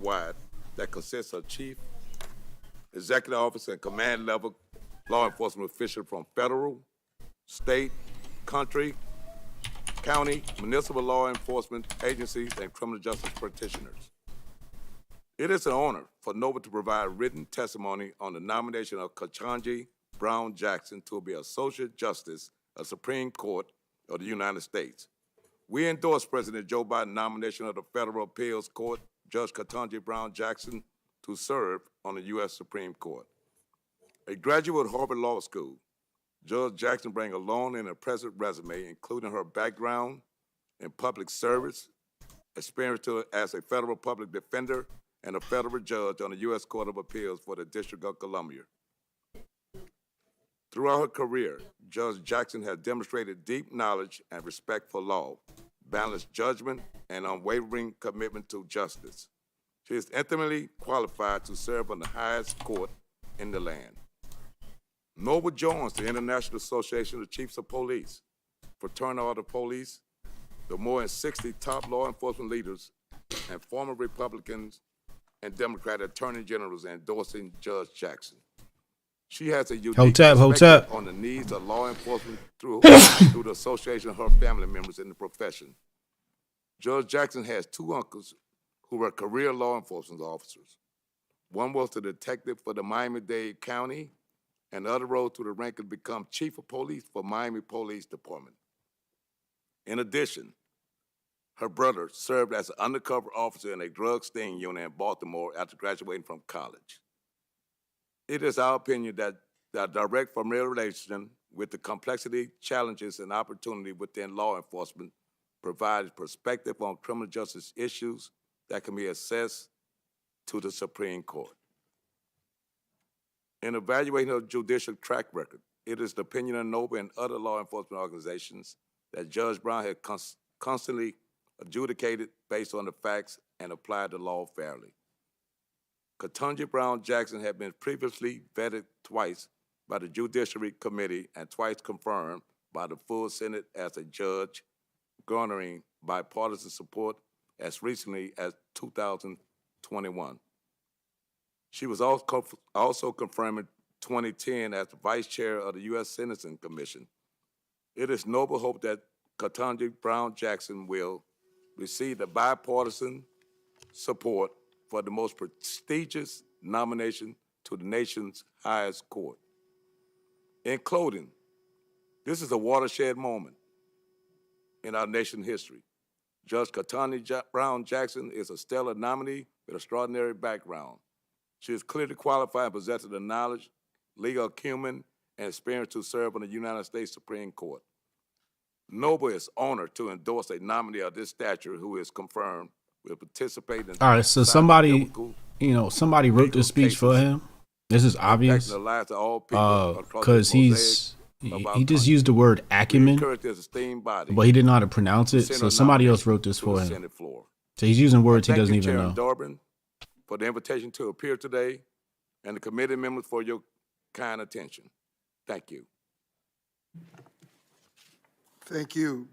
wide that consists of chief executive officer and command level law enforcement officials from federal, state, country, county, municipal law enforcement agencies, and criminal justice practitioners. It is an honor for NOVA to provide written testimony on the nomination of Ketanji Brown Jackson to be Associate Justice of the Supreme Court of the United States. We endorse President Joe Biden's nomination of the Federal Appeals Court Judge Ketanji Brown Jackson to serve on the U.S. Supreme Court. A graduate of Harvard Law School, Judge Jackson brings a long and impressive resume, including her background in public service, experience as a federal public defender, and a federal judge on the U.S. Court of Appeals for the District of Columbia. Throughout her career, Judge Jackson has demonstrated deep knowledge and respect for law, balanced judgment, and unwavering commitment to justice. She is intimately qualified to serve on the highest court in the land. NOVA joins the International Association of Chiefs of Police, Fraternal Order of Police, the more than 60 top law enforcement leaders and former Republicans and Democratic attorney generals endorsing Judge Jackson. She has a unique perspective on the needs of law enforcement through the association of her family members in the profession. Judge Jackson has two uncles who were career law enforcement officers. One was the detective for the Miami-Dade County, and the other rose to the rank of become chief of police for Miami Police Department. In addition, her brother served as an undercover officer in a drug sting unit in Baltimore after graduating from college. It is our opinion that the direct familiarization with the complexity, challenges, and opportunity within law enforcement provides perspective on criminal justice issues that can be assessed to the Supreme Court. In evaluating her judicial track record, it is the opinion of NOVA and other law enforcement organizations that Judge Brown has constantly adjudicated based on the facts and applied the law fairly. Ketanji Brown Jackson had been previously vetted twice by the Judiciary Committee and twice confirmed by the full Senate as a judge, garnering bipartisan support as recently as 2021. She was also confirmed in 2010 as the vice chair of the U.S. Sentencing Commission. It is noble hope that Ketanji Brown Jackson will receive the bipartisan support for the most prestigious nomination to the nation's highest court. In closing, this is a watershed moment in our nation's history. Judge Ketanji Brown Jackson is a stellar nominee with extraordinary background. She is clearly qualified and possesses the knowledge, legal acumen, and experience to serve on the United States Supreme Court. NOVA is honored to endorse a nominee of this stature who is confirmed will participate in. All right, so somebody wrote this speech for him. This is obvious, because he just used the word acumen, but he didn't know how to pronounce it. So somebody else wrote this for him. So he's using words he doesn't even know. Durbin, for the invitation to appear today, and the committee members for your kind attention. Thank you. Thank you,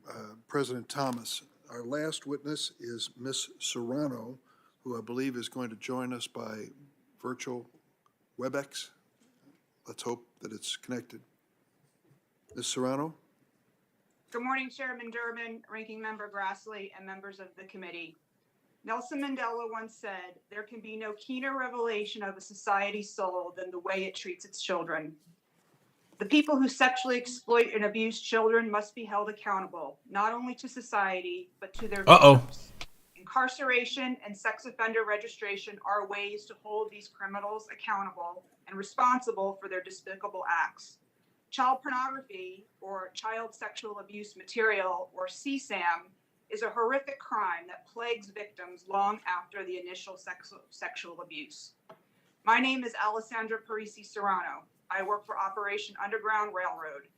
President Thomas. Our last witness is Ms. Serrano, who I believe is going to join us by virtual WebEx. Let's hope that it's connected. Ms. Serrano? Good morning, Chairman Durbin, Ranking Member Grassley, and members of the committee. Nelson Mandela once said, "There can be no keener revelation of a society's soul than the way it treats its children." The people who sexually exploit and abuse children must be held accountable, not only to society, but to their victims. Incarceration and sex offender registration are ways to hold these criminals accountable and responsible for their despicable acts. Child pornography, or child sexual abuse material, or CSAM, is a horrific crime that plagues victims long after the initial sexual abuse. My name is Alessandra Parisi Serrano. I work for Operation Underground Railroad,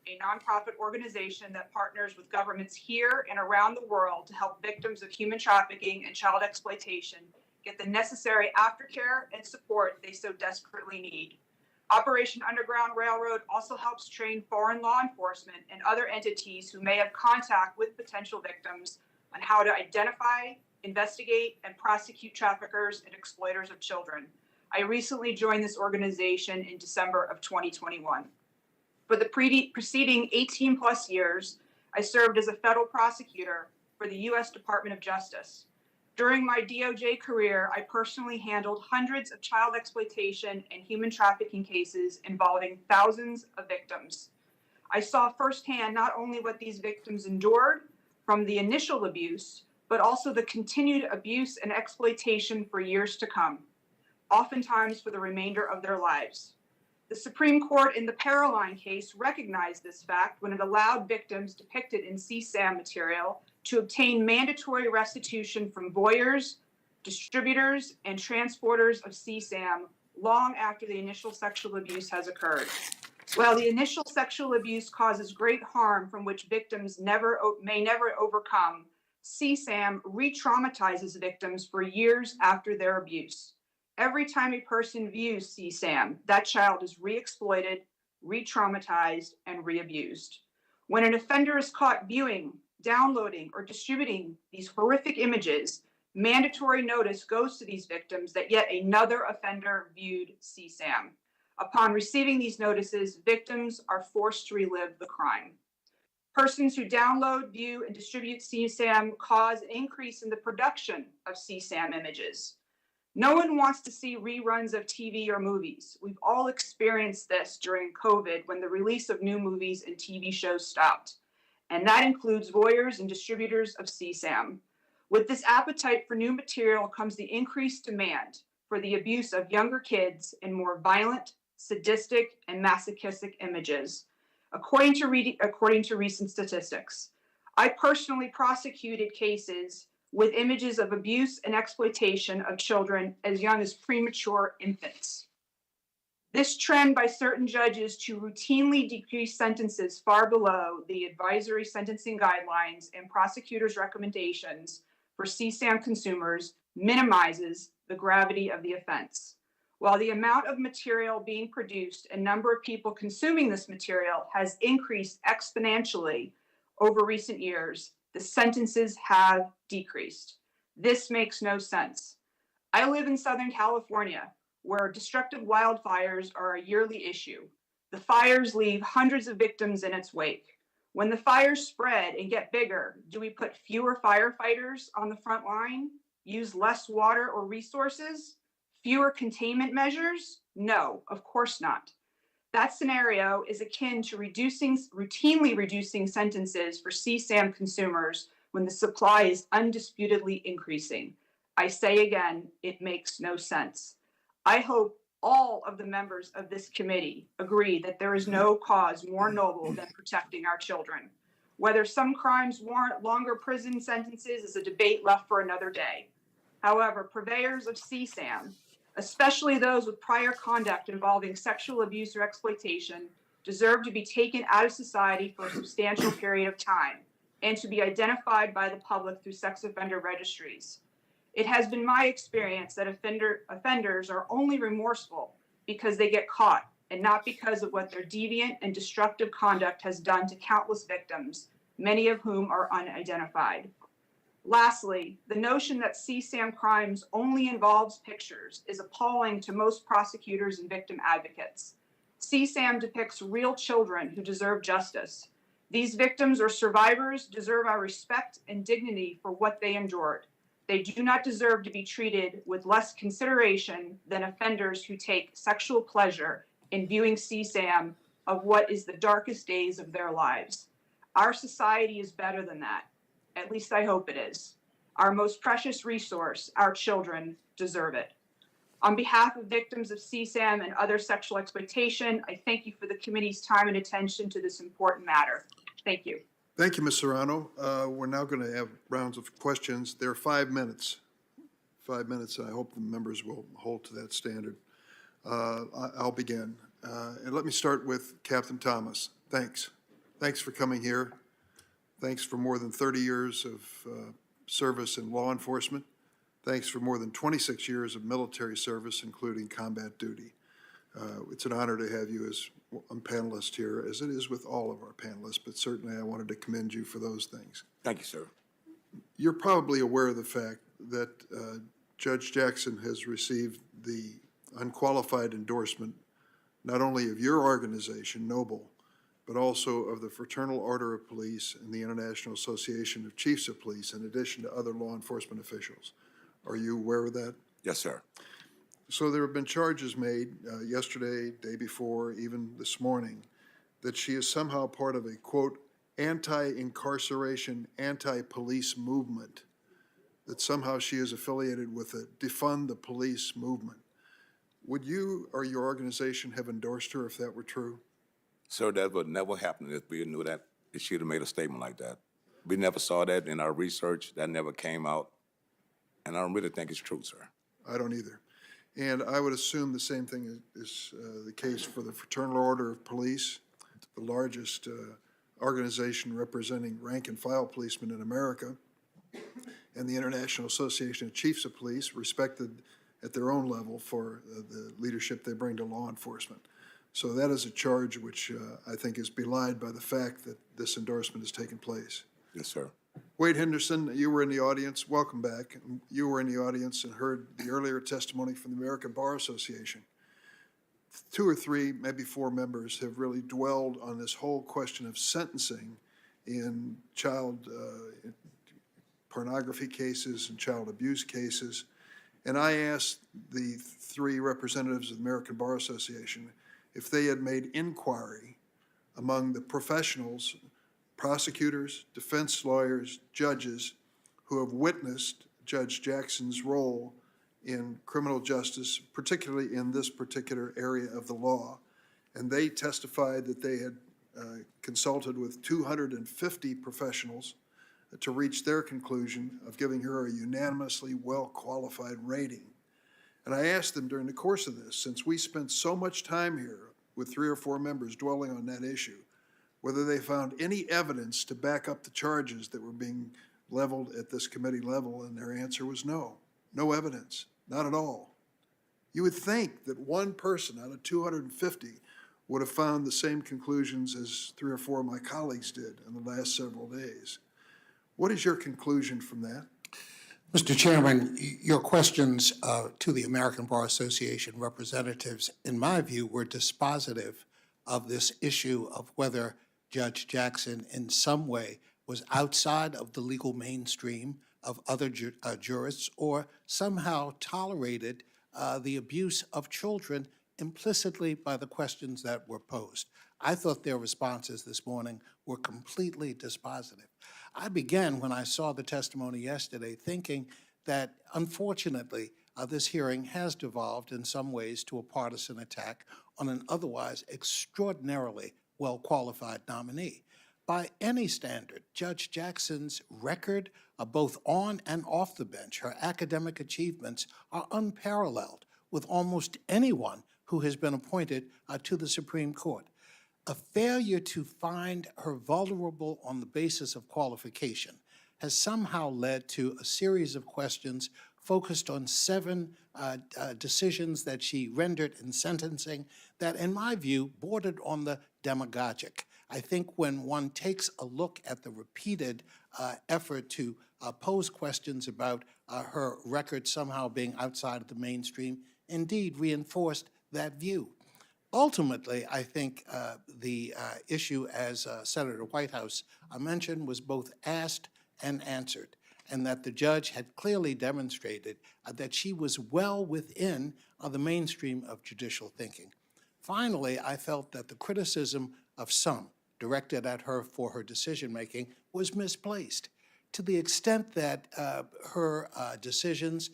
a nonprofit organization that partners with governments here and around the world to help victims of human trafficking and child exploitation get the necessary aftercare and support they so desperately need. Operation Underground Railroad also helps train foreign law enforcement and other entities who may have contact with potential victims on how to identify investigate, and prosecute traffickers and exploiters of children. I recently joined this organization in December of 2021. For the preceding 18 plus years, I served as a federal prosecutor for the U.S. Department of Justice. During my DOJ career, I personally handled hundreds of child exploitation and human trafficking cases involving thousands of victims. I saw firsthand not only what these victims endured from the initial abuse, but also the continued abuse and exploitation for years to come, oftentimes for the remainder of their lives. The Supreme Court in the Paroline case recognized this fact when it allowed victims depicted in CSAM material to obtain mandatory restitution from voyeurs, distributors, and transporters of CSAM long after the initial sexual abuse has occurred. While the initial sexual abuse causes great harm from which victims may never overcome, CSAM re-traumatizes victims for years after their abuse. Every time a person views CSAM, that child is re-exploited, re-traumatized, and re-abused. When an offender is caught viewing, downloading, or distributing these horrific images, mandatory notice goes to these victims that yet another offender viewed CSAM. Upon receiving these notices, victims are forced to relive the crime. Persons who download, view, and distribute CSAM cause an increase in the production of CSAM images. No one wants to see reruns of TV or movies. We've all experienced this during COVID when the release of new movies and TV shows stopped. And that includes voyeurs and distributors of CSAM. With this appetite for new material comes the increased demand for the abuse of younger kids in more violent, sadistic, and masochistic images, according to recent statistics. I personally prosecuted cases with images of abuse and exploitation of children as young as premature infants. This trend by certain judges to routinely decrease sentences far below the advisory sentencing guidelines and prosecutors' recommendations for CSAM consumers minimizes the gravity of the offense. While the amount of material being produced and number of people consuming this material has increased exponentially over recent years, the sentences have decreased. This makes no sense. I live in Southern California, where destructive wildfires are a yearly issue. The fires leave hundreds of victims in its wake. When the fires spread and get bigger, do we put fewer firefighters on the front line? Use less water or resources? Fewer containment measures? No, of course not. That scenario is akin to routinely reducing sentences for CSAM consumers when the supply is undisputedly increasing. I say again, it makes no sense. I hope all of the members of this committee agree that there is no cause more noble than protecting our children. Whether some crimes warrant longer prison sentences is a debate left for another day. However, purveyors of CSAM, especially those with prior conduct involving sexual abuse or exploitation, deserve to be taken out of society for a substantial period of time and to be identified by the public through sex offender registries. It has been my experience that offenders are only remorseful because they get caught and not because of what their deviant and destructive conduct has done to countless victims, many of whom are unidentified. Lastly, the notion that CSAM crimes only involves pictures is appalling to most prosecutors and victim advocates. CSAM depicts real children who deserve justice. These victims or survivors deserve our respect and dignity for what they endured. They do not deserve to be treated with less consideration than offenders who take sexual pleasure in viewing CSAM of what is the darkest days of their lives. Our society is better than that. At least I hope it is. Our most precious resource, our children, deserve it. On behalf of victims of CSAM and other sexual exploitation, I thank you for the committee's time and attention to this important matter. Thank you. Thank you, Ms. Serrano. We're now going to have rounds of questions. There are 5 minutes. 5 minutes, and I hope the members will hold to that standard. I'll begin. And let me start with Captain Thomas. Thanks. Thanks for coming here. Thanks for more than 30 years of service in law enforcement. Thanks for more than 26 years of military service, including combat duty. It's an honor to have you as a panelist here, as it is with all of our panelists, but certainly I wanted to commend you for those things. Thank you, sir. You're probably aware of the fact that Judge Jackson has received the unqualified endorsement not only of your organization, Noble, but also of the Fraternal Order of Police and the International Association of Chiefs of Police, in addition to other law enforcement officials. Are you aware of that? Yes, sir. So there have been charges made yesterday, day before, even this morning, that she is somehow part of a, quote, anti-incarceration, anti-police movement, that somehow she is affiliated with a defund the police movement. Would you or your organization have endorsed her if that were true? Sir, that would never happen if we knew that, if she'd have made a statement like that. We never saw that in our research. That never came out. And I don't really think it's true, sir. I don't either. And I would assume the same thing is the case for the Fraternal Order of Police, the largest organization representing rank and file policemen in America, and the International Association of Chiefs of Police, respected at their own level for the leadership they bring to law enforcement. So that is a charge which I think is belied by the fact that this endorsement has taken place. Yes, sir. Wade Henderson, you were in the audience. Welcome back. You were in the audience and heard the earlier testimony from the American Bar Association. 2 or 3, maybe 4 members have really dwelled on this whole question of sentencing in child pornography cases and child abuse cases. And I asked the 3 representatives of the American Bar Association if they had made inquiry among the professionals, prosecutors, defense lawyers, judges who have witnessed Judge Jackson's role in criminal justice, particularly in this particular area of the law. And they testified that they had consulted with 250 professionals to reach their conclusion of giving her a unanimously well-qualified rating. And I asked them during the course of this, since we spent so much time here with 3 or 4 members dwelling on that issue, whether they found any evidence to back up the charges that were being leveled at this committee level, and their answer was no. No evidence, not at all. You would think that one person out of 250 would have found the same conclusions as 3 or 4 of my colleagues did in the last several days. What is your conclusion from that? Mr. Chairman, your questions to the American Bar Association representatives, in my view, were dispositive of this issue of whether Judge Jackson in some way was outside of the legal mainstream of other jurists or somehow tolerated the abuse of children implicitly by the questions that were posed. I thought their responses this morning were completely dispositive. I began, when I saw the testimony yesterday, thinking that, unfortunately, this hearing has devolved in some ways to a partisan attack on an otherwise extraordinarily well-qualified nominee. By any standard, Judge Jackson's record, both on and off the bench, her academic achievements are unparalleled with almost anyone who has been appointed to the Supreme Court. A failure to find her vulnerable on the basis of qualification has somehow led to a series of questions focused on 7 decisions that she rendered in sentencing that, in my view, bordered on the demagogic. I think when one takes a look at the repeated effort to pose questions about her record somehow being outside of the mainstream, indeed reinforced that view. Ultimately, I think the issue, as Senator Whitehouse mentioned, was both asked and answered, and that the judge had clearly demonstrated that she was well within the mainstream of judicial thinking. Finally, I felt that the criticism of some directed at her for her decision-making was misplaced, to the extent that her decisions,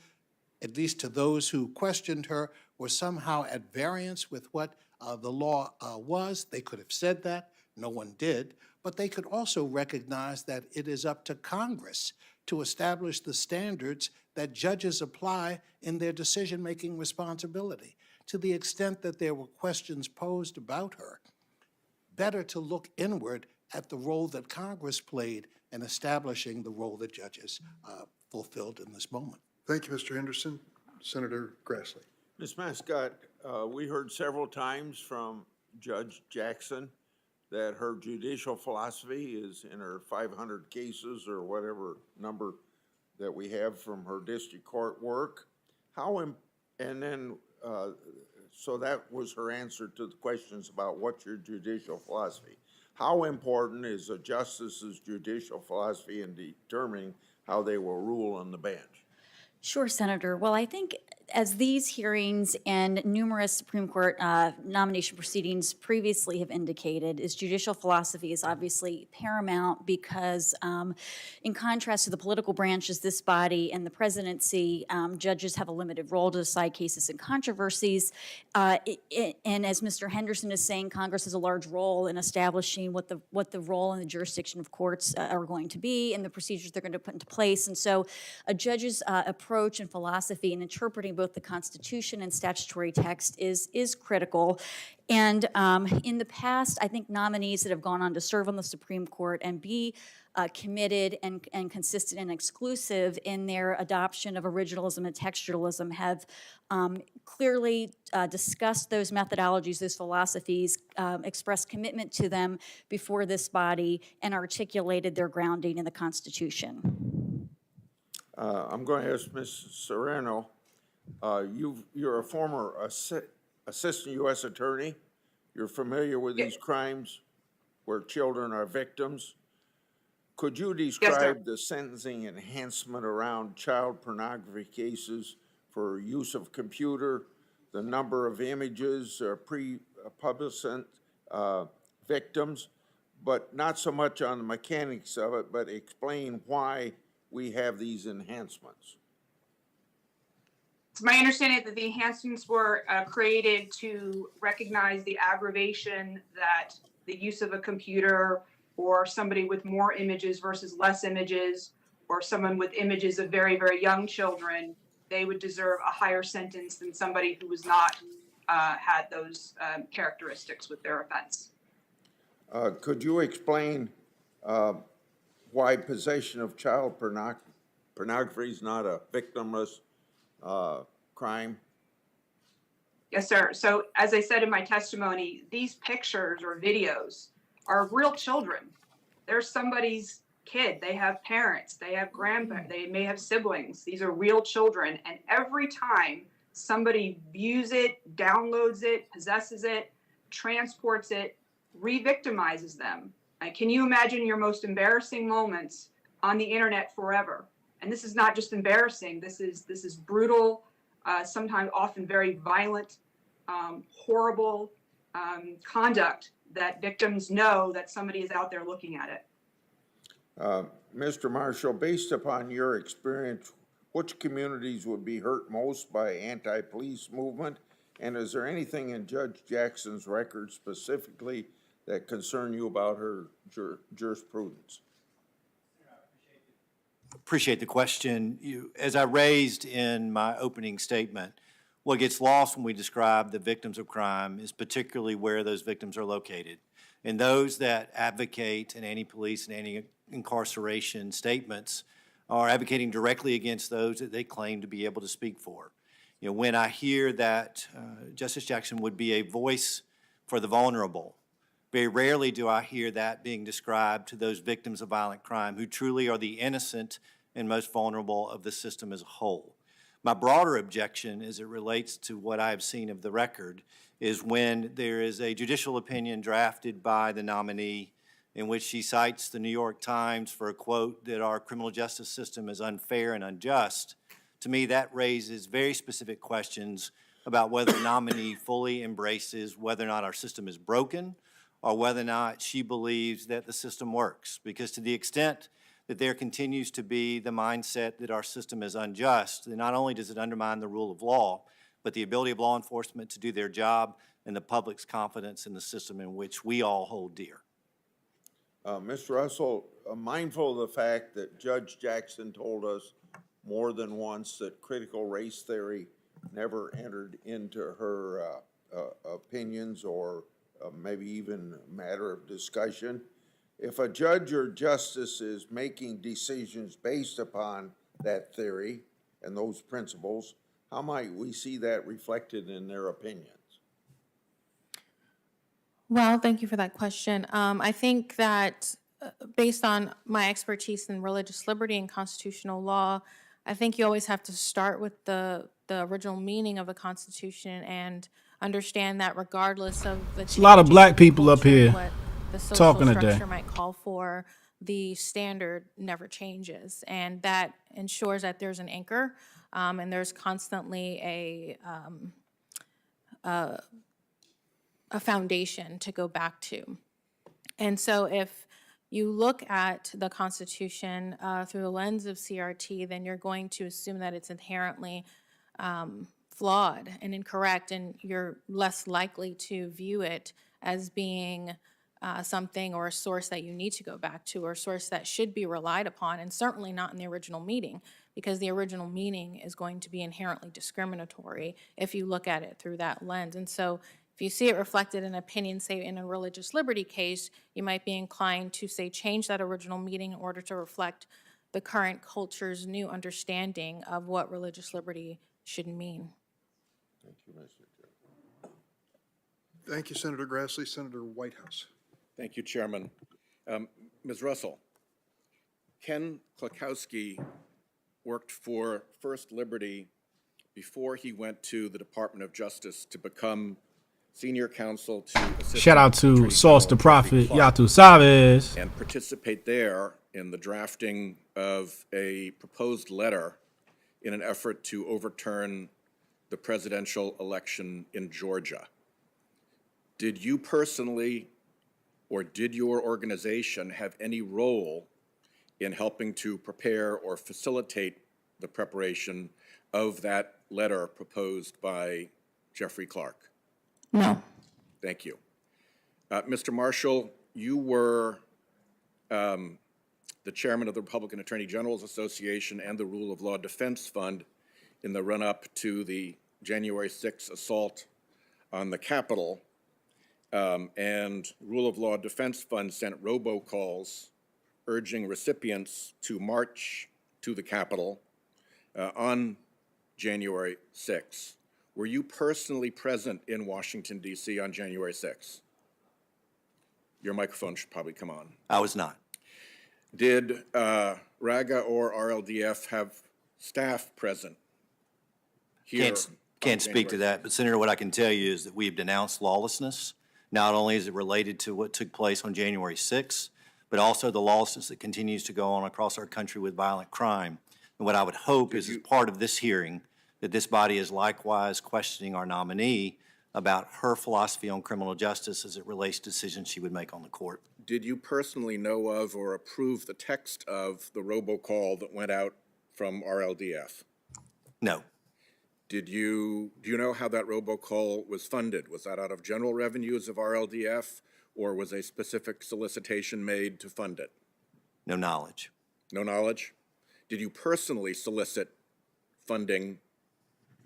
at least to those who questioned her, were somehow at variance with what the law was. They could have said that. No one did. But they could also recognize that it is up to Congress to establish the standards that judges apply in their decision-making responsibility. To the extent that there were questions posed about her, better to look inward at the role that Congress played in establishing the role that judges fulfilled in this moment. Thank you, Mr. Henderson. Senator Grassley. Ms. Mascott, we heard several times from Judge Jackson that her judicial philosophy is in her 500 cases or whatever number that we have from her district court work. So that was her answer to the questions about what's your judicial philosophy. How important is a justice's judicial philosophy in determining how they will rule on the bench? Sure, Senator. Well, I think as these hearings and numerous Supreme Court nomination proceedings previously have indicated, is judicial philosophy is obviously paramount because in contrast to the political branches, this body and the presidency, judges have a limited role to decide cases and controversies. And as Mr. Henderson is saying, Congress has a large role in establishing what the role and the jurisdiction of courts are going to be and the procedures they're going to put into place. And so a judge's approach and philosophy in interpreting both the Constitution and statutory text is critical. And in the past, I think nominees that have gone on to serve on the Supreme Court and be committed and consistent and exclusive in their adoption of originalism and textualism have clearly discussed those methodologies, those philosophies, expressed commitment to them before this body, and articulated their grounding in the Constitution. I'm going to ask Ms. Serrano, you're a former assistant U.S. attorney. You're familiar with these crimes where children are victims. Could you describe the sentencing enhancement around child pornography cases for use of computer, the number of images, pre-pubescent victims, but not so much on the mechanics of it, but explain why we have these enhancements? It's my understanding that the enhancements were created to recognize the aggravation that the use of a computer or somebody with more images versus less images, or someone with images of very, very young children, they would deserve a higher sentence than somebody who was not had those characteristics with their offense. Could you explain why possession of child pornography is not a victimless crime? Yes, sir. So as I said in my testimony, these pictures or videos are real children. They're somebody's kid. They have parents, they have grandparents, they may have siblings. These are real children. And every time somebody views it, downloads it, possesses it, transports it, re-victimizes them. Can you imagine your most embarrassing moments on the internet forever? And this is not just embarrassing. This is brutal, sometimes often very violent, horrible conduct that victims know that somebody is out there looking at it. Mr. Marshall, based upon your experience, which communities would be hurt most by anti-police movement? And is there anything in Judge Jackson's record specifically that concern you about her jurisprudence? Appreciate the question. As I raised in my opening statement, what gets lost when we describe the victims of crime is particularly where those victims are located. And those that advocate an anti-police and anti-incarceration statements are advocating directly against those that they claim to be able to speak for. You know, when I hear that Justice Jackson would be a voice for the vulnerable, very rarely do I hear that being described to those victims of violent crime who truly are the innocent and most vulnerable of the system as a whole. My broader objection as it relates to what I've seen of the record is when there is a judicial opinion drafted by the nominee in which she cites the New York Times for a quote that our criminal justice system is unfair and unjust. To me, that raises very specific questions about whether the nominee fully embraces whether or not our system is broken or whether or not she believes that the system works. Because to the extent that there continues to be the mindset that our system is unjust, then not only does it undermine the rule of law, but the ability of law enforcement to do their job and the public's confidence in the system in which we all hold dear. Mr. Russell, mindful of the fact that Judge Jackson told us more than once that critical race theory never entered into her opinions or maybe even matter of discussion, if a judge or justice is making decisions based upon that theory and those principles, how might we see that reflected in their opinions? Well, thank you for that question. I think that based on my expertise in religious liberty and constitutional law, I think you always have to start with the original meaning of the Constitution and understand that regardless of the a lot of changes black in the people up culture, here what the social talking today. structure might call for, the standard never changes. And that ensures that there's an anchor, and there's constantly a foundation to go back to. And so if you look at the Constitution through the lens of CRT, then you're going to assume that it's inherently flawed and incorrect, and you're less likely to view it as being something or a source that you need to go back to, or a source that should be relied upon, and certainly not in the original meaning, because the original meaning is going to be inherently discriminatory if you look at it through that lens. And so if you see it reflected in opinion, say in a religious liberty case, you might be inclined to say change that original meaning in order to reflect the current culture's new understanding of what religious liberty should mean. Thank you, Mr. Chair. Thank you, Senator Grassley. Senator Whitehouse. Thank you, Chairman. Ms. Russell, Ken Klakowski worked for First Liberty before he went to the Department of Justice to become senior counsel to Assistant Shout out to Attorney Sauce the General Prophet, Jeffrey Clark, Yatu Savez. and participate there in the drafting of a proposed letter in an effort to overturn the presidential election in Georgia. Did you personally, or did your organization have any role in helping to prepare or facilitate the preparation of that letter proposed by Jeffrey Clark? No. Thank you. Mr. Marshall, you were the chairman of the Republican Attorney General's Association and the Rule of Law Defense Fund in the run-up to the January 6th assault on the Capitol. And Rule of Law Defense Fund sent robocalls urging recipients to march to the Capitol on January 6th. Were you personally present in Washington, D.C. on January 6th? Your microphone should probably come on. I was not. Did RAGA or RLDF have staff present here? Can't speak to that, but Senator, what I can tell you is that we have denounced lawlessness. Not only is it related to what took place on January 6th, but also the lawlessness that continues to go on across our country with violent crime. And what I would hope is, as part of this hearing, that this body is likewise questioning our nominee about her philosophy on criminal justice as it relates to decisions she would make on the court. Did you personally know of or approve the text of the robocall that went out from RLDF? No. Do you know how that robocall was funded? Was that out of general revenues of RLDF, or was a specific solicitation made to fund it? No knowledge. No knowledge? Did you personally solicit funding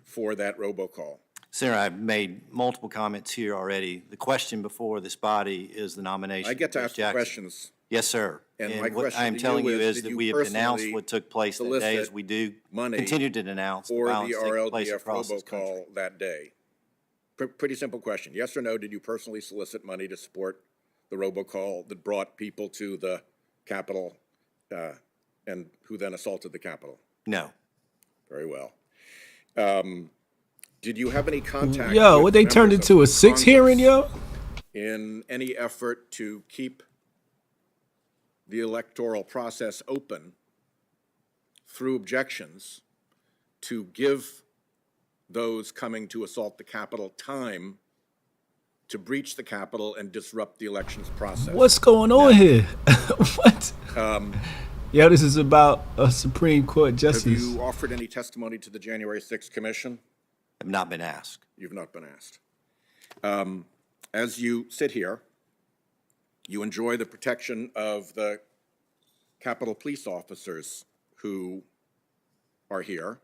for that robocall? Senator, I've made multiple comments here already. The question before this body is the nomination. I get to of ask Judge Jackson. questions. Yes, sir. And my what question I am to telling you is did that you we have denounced personally what took place that day, as we do money continue to denounce the for the violence taking place RLDF across this country. robocall that day? Pretty simple question. Yes or no, did you personally solicit money to support the robocall that brought people to the Capitol and who then assaulted the Capitol? No. Very well. Did you have any contact Yo, with what they turned members into of a six Congress hearing, yo? in any effort to keep the electoral process open through objections to give those coming to assault the Capitol time to breach the Capitol and disrupt the elections process? What's going on here? What? Yo, this is about a Supreme Court Have justice. you offered any testimony to the January 6th Commission? Have not been asked. You've not been asked. As you sit here, you enjoy the protection of the Capitol police officers who are here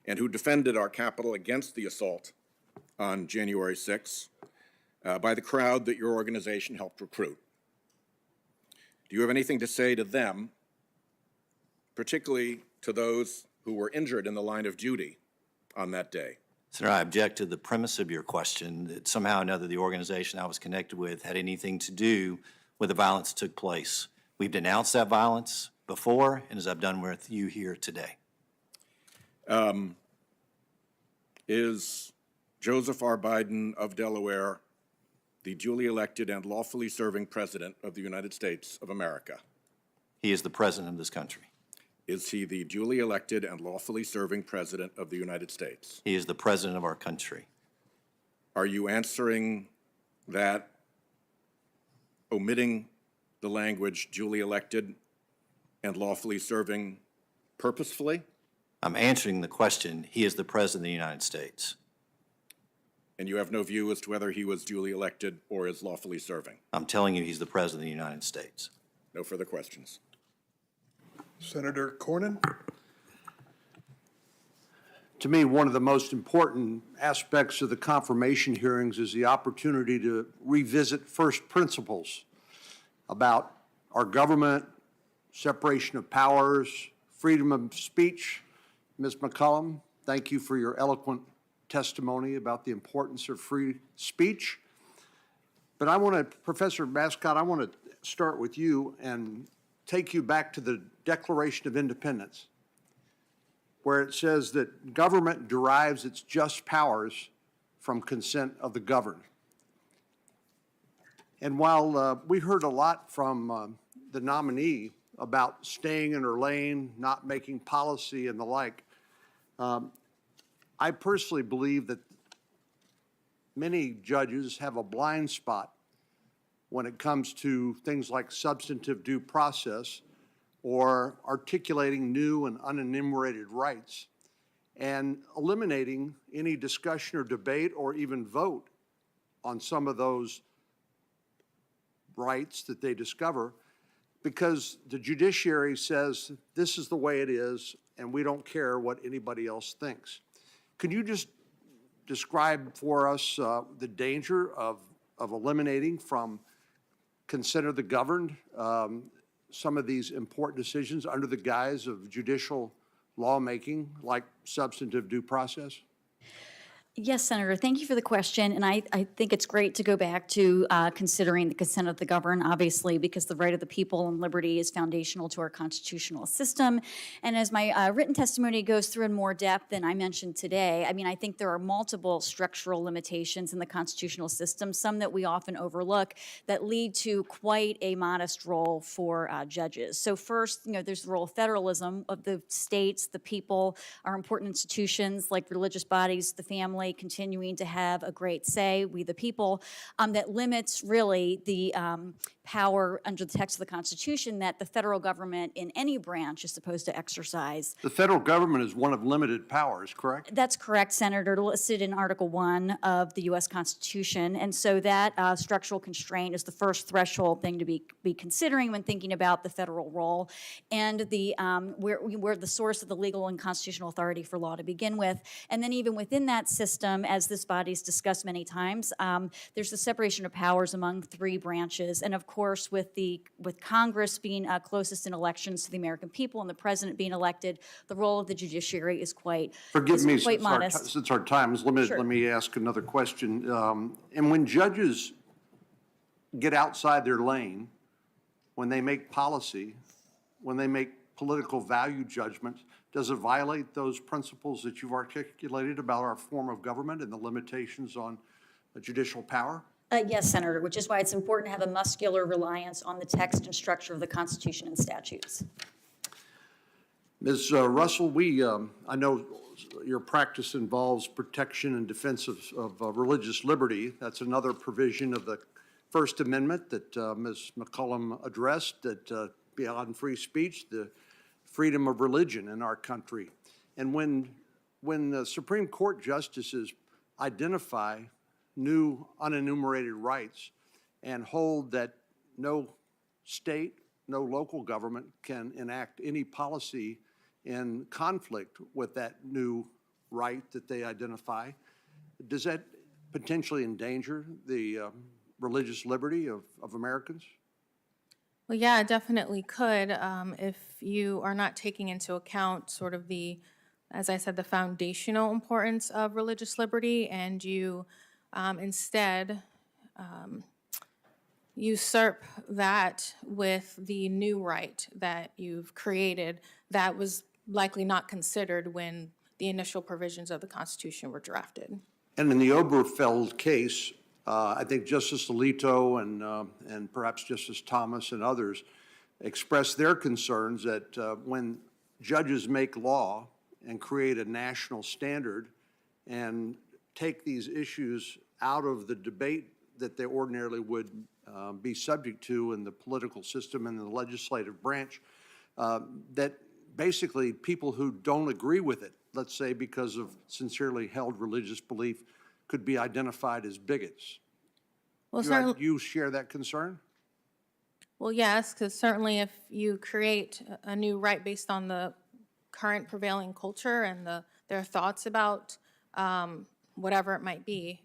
and who defended our Capitol against the assault on January 6th by the crowd that your organization helped recruit. Do you have anything to say to them, particularly to those who were injured in the line of duty on that day? Senator, I object to the premise of your question that somehow or another the organization I was connected with had anything to do with the violence that took place. We've denounced that violence before, and as I've done with you here today. Is Joseph R. Biden of Delaware the duly elected and lawfully serving President of the United States of America? He is the President of this country. Is he the duly elected and lawfully serving President of the United States? He is the President of our country. Are you answering that, omitting the language duly elected and lawfully serving purposefully? I'm answering the question, he is the President of the United States. And you have no view as to whether he was duly elected or is lawfully serving? I'm telling you, he's the President of the United States. No further questions. Senator Cornyn? To me, one of the most important aspects of the confirmation hearings is the opportunity to revisit first principles about our government, separation of powers, freedom of speech. Ms. McCollum, thank you for your eloquent testimony about the importance of free speech. But I want to, Professor Mascott, I want to start with you and take you back to the Declaration of Independence, where it says that government derives its just powers from consent of the governed. And while we heard a lot from the nominee about staying in her lane, not making policy and the like, I personally believe that many judges have a blind spot when it comes to things like substantive due process or articulating new and unenumerated rights and eliminating any discussion or debate or even vote on some of those rights that they discover because the judiciary says this is the way it is and we don't care what anybody else thinks. Could you just describe for us the danger of eliminating from consent of the governed some of these important decisions under the guise of judicial lawmaking, like substantive due process? Yes, Senator, thank you for the question. And I think it's great to go back to considering the consent of the governed, obviously, because the right of the people and liberty is foundational to our constitutional system. And as my written testimony goes through in more depth than I mentioned today, I mean, I think there are multiple structural limitations in the constitutional system, some that we often overlook, that lead to quite a modest role for judges. So first, there's the role of federalism of the states, the people, our important institutions like religious bodies, the family, continuing to have a great say, we the people, that limits really the power under the text of the Constitution that the federal government in any branch is supposed to exercise. The federal government is one of limited powers, correct? That's correct, Senator, listed in Article 1 of the U.S. Constitution. And so that structural constraint is the first threshold thing to be considering when thinking about the federal role and the where the source of the legal and constitutional authority for law to begin with. And then even within that system, as this body's discussed many times, there's the separation of powers among three branches. And of course, with Congress being closest in elections to the American people and the president being elected, the role of the judiciary is quite modest. Since our time is limited, Sure. Let me ask another question. And when judges get outside their lane, when they make policy, when they make political value judgments, does it violate those principles that you've articulated about our form of government and the limitations on judicial power? Yes, Senator, which is why it's important to have a muscular reliance on the text and structure of the Constitution and statutes. Ms. Russell, I know your practice involves protection and defense of religious liberty. That's another provision of the First Amendment that Ms. McCollum addressed, that beyond free speech, the freedom of religion in our country. And when the Supreme Court justices identify new unenumerated rights and hold that no state, no local government can enact any policy in conflict with that new right that they identify, does that potentially endanger the religious liberty of Americans? Well, yeah, it definitely could if you are not taking into account sort of the, as I said, the foundational importance of religious liberty, and you instead usurp that with the new right that you've created that was likely not considered when the initial provisions of the Constitution were drafted. And in the Oberfeld case, I think Justice Alito and perhaps Justice Thomas and others expressed their concerns that when judges make law and create a national standard and take these issues out of the debate that they ordinarily would be subject to in the political system and the legislative branch, that basically people who don't agree with it, let's say because of sincerely held religious belief, could be identified as bigots. Well, Do you share that concern? Well, yes, because certainly if you create a new right based on the current prevailing culture and their thoughts about whatever it might be,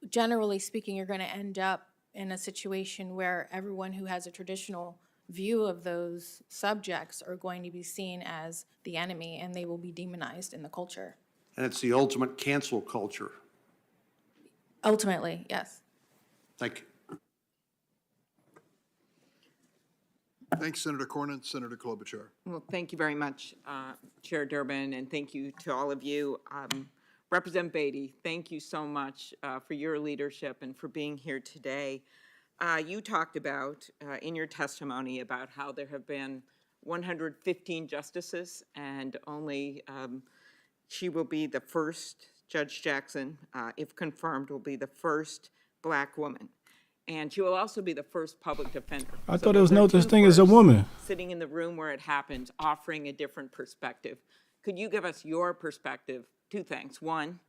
generally speaking, you're going to end up in a situation where everyone who has a traditional view of those subjects are going to be seen as the enemy, and they will be demonized in the culture. And it's the ultimate cancel culture. Ultimately, yes. Thank you. Thanks, Senator Cornyn. Senator Klobuchar. Well, thank you very much, Chair Durbin, and thank you to all of you. Representative Beatty, thank you so much for your leadership and for being here today. You talked about, in your testimony, about how there have been 115 justices, and only she will be the first, Judge Jackson, if confirmed, will be the first Black woman. And she will also be the first public defender. I thought there was no such thing as a woman. Sitting in the room where it happened, offering a different perspective. Could you give us your perspective? Two things. One,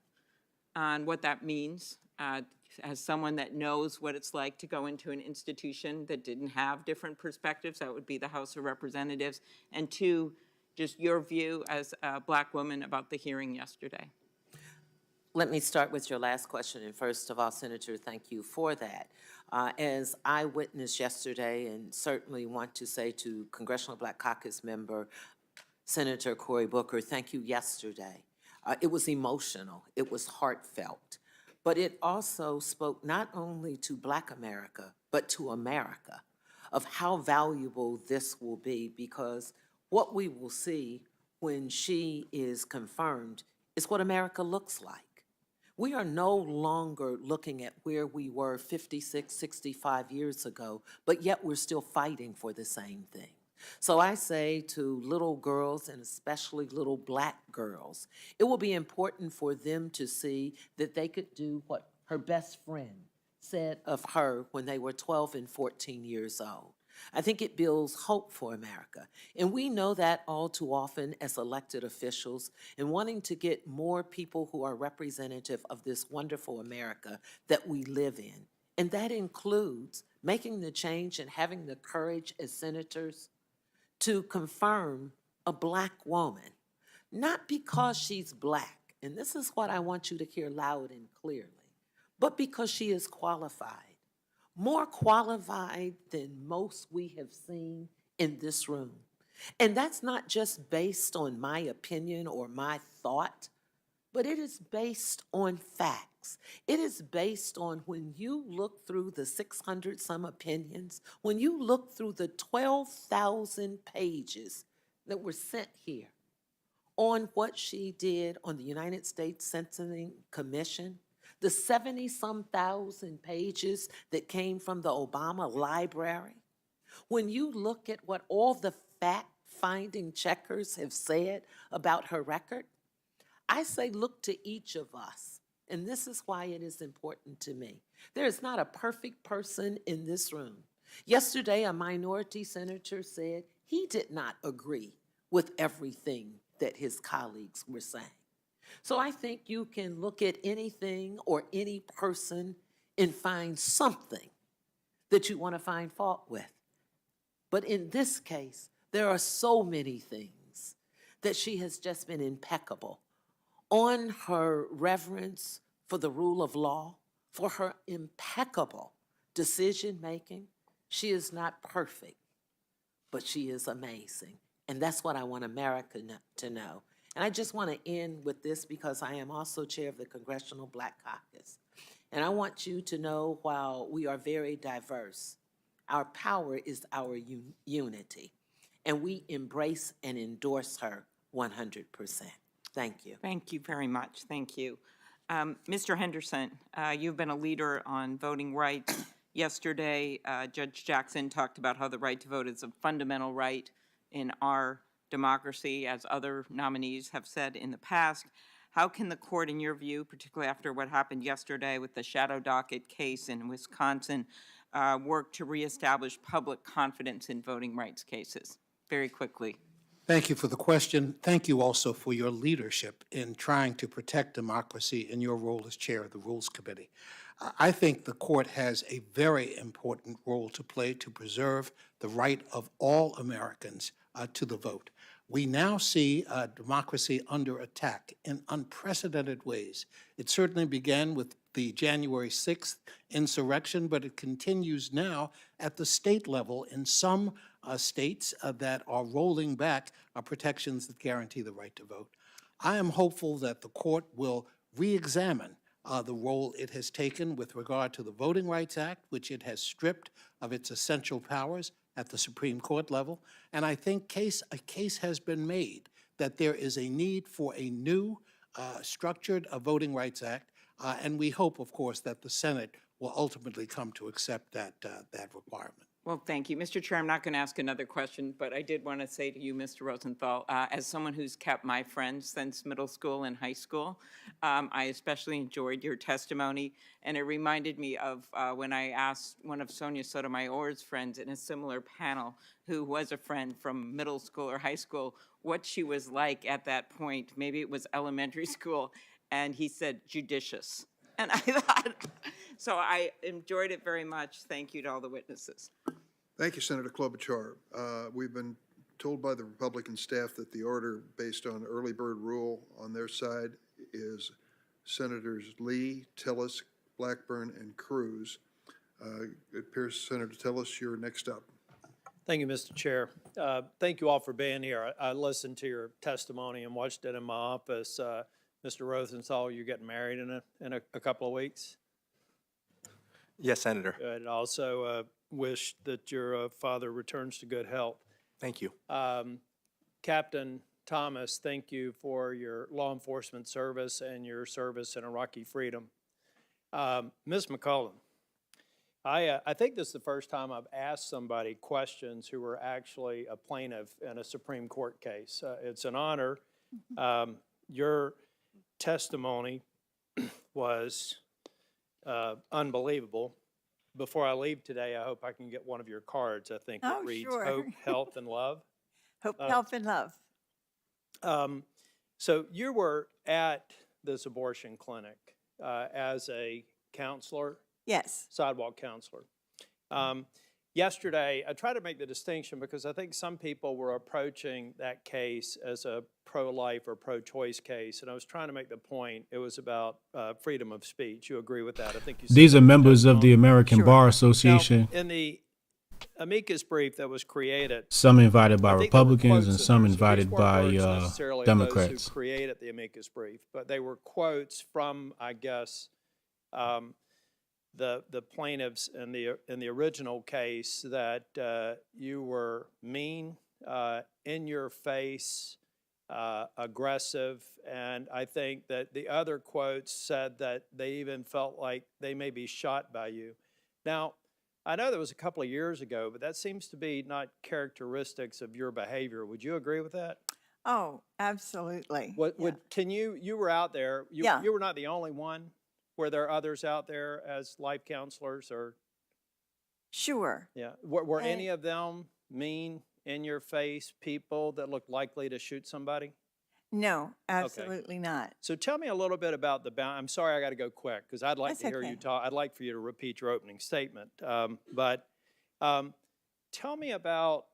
on what that means as someone that knows what it's like to go into an institution that didn't have different perspectives. That would be the House of Representatives. And two, just your view as a Black woman about the hearing yesterday. Let me start with your last question. And first of all, Senator, thank you for that. As I witnessed yesterday, and certainly want to say to Congressional Black Caucus member Senator Cory Booker, thank you yesterday. It was emotional, it was heartfelt, but it also spoke not only to Black America, but to America, of how valuable this will be, because what we will see when she is confirmed is what America looks like. We are no longer looking at where we were 56, 65 years ago, but yet we're still fighting for the same thing. So I say to little girls, and especially little Black girls, it will be important for them to see that they could do what her best friend said of her when they were 12 and 14 years old. I think it builds hope for America. And we know that all too often as elected officials, and wanting to get more people who are representative of this wonderful America that we live in. And that includes making the change and having the courage as senators to confirm a Black woman, not because she's Black, and this is what I want you to hear loud and clearly, but because she is qualified, more qualified than most we have seen in this room. And that's not just based on my opinion or my thought, but it is based on facts. It is based on when you look through the 600 some opinions, when you look through the 12,000 pages that were sent here on what she did on the United States Sentencing Commission, the 70-some thousand pages that came from the Obama library, when you look at what all the fact-finding checkers have said about her record, I say look to each of us, and this is why it is important to me. There is not a perfect person in this room. Yesterday, a minority senator said he did not agree with everything that his colleagues were saying. So I think you can look at anything or any person and find something that you want to find fault with. But in this case, there are so many things that she has just been impeccable on her reverence for the rule of law, for her impeccable decision-making. She is not perfect, but she is amazing. And that's what I want America to know. And I just want to end with this because I am also chair of the Congressional Black Caucus. And I want you to know, while we are very diverse, our power is our unity. And we embrace and endorse her 100%. Thank you. Thank you very much. Thank you. Mr. Henderson, you've been a leader on voting rights. Yesterday, Judge Jackson talked about how the right to vote is a fundamental right in our democracy, as other nominees have said in the past. How can the court, in your view, particularly after what happened yesterday with the shadow docket case in Wisconsin, work to reestablish public confidence in voting rights cases? Very quickly. Thank you for the question. Thank you also for your leadership in trying to protect democracy in your role as chair of the Rules Committee. I think the court has a very important role to play to preserve the right of all Americans to the vote. We now see democracy under attack in unprecedented ways. It certainly began with the January 6th insurrection, but it continues now at the state level in some states that are rolling back protections that guarantee the right to vote. I am hopeful that the court will re-examine the role it has taken with regard to the Voting Rights Act, which it has stripped of its essential powers at the Supreme Court level. And I think a case has been made that there is a need for a new structured Voting Rights Act. And we hope, of course, that the Senate will ultimately come to accept that requirement. Well, thank you. Mr. Chair, I'm not going to ask another question, but I did want to say to you, Mr. Rosenthal, as someone who's kept my friends since middle school and high school, I especially enjoyed your testimony, and it reminded me of when I asked one of Sonia Sotomayor's friends in a similar panel, who was a friend from middle school or high school, what she was like at that point. Maybe it was elementary school, and he said judicious. And I thought, so I enjoyed it very much. Thank you to all the witnesses. Thank you, Senator Klobuchar. We've been told by the Republican staff that the order based on early bird rule on their side is Senators Lee, Tillis, Blackburn, and Cruz. It appears, Senator Tillis, you're next up. Thank you, Mr. Chair. Thank you all for being here. I listened to your testimony and watched it in my office. Mr. Rosenthal, you're getting married in a couple of weeks? Yes, Senator. Good. Also wish that your father returns to good health. Thank you. Captain Thomas, thank you for your law enforcement service and your service in Iraqi freedom. Ms. McCollum, I think this is the first time I've asked somebody questions who were actually a plaintiff in a Supreme Court case. It's an honor. Your testimony was unbelievable. Before I leave today, I hope I can get one of your cards. I think it reads sure. Hope, Health, and Love. Hope, health, and love. So you were at this abortion clinic as a counselor? Yes. Sidewalk counselor. Yesterday, I tried to make the distinction because I think some people were approaching that case as a pro-life or pro-choice case, and I was trying to make the point it was about freedom of speech. You agree with that? I think you said these are members of the American Bar Association. Now, in the amicus brief that was created, some invited by I think Republicans and some these invited weren't by words necessarily of Democrats. those who created the amicus brief, but they were quotes from, I guess, the plaintiffs in the original case that you were mean, in your face, aggressive, and I think that the other quotes said that they even felt like they may be shot by you. Now, I know that was a couple of years ago, but that seems to be not characteristics of your behavior. Would you agree with that? Oh, absolutely. You were out there. Yeah. You were not the only one. Were there others out there as life counselors or? Sure. Yeah. Were any of them mean, in your face people that looked likely to shoot somebody? No, absolutely not. So tell me a little bit about I'm sorry, I got to go quick because I'd like That's to hear okay. you talk. I'd like for you to repeat your opening statement. But tell me about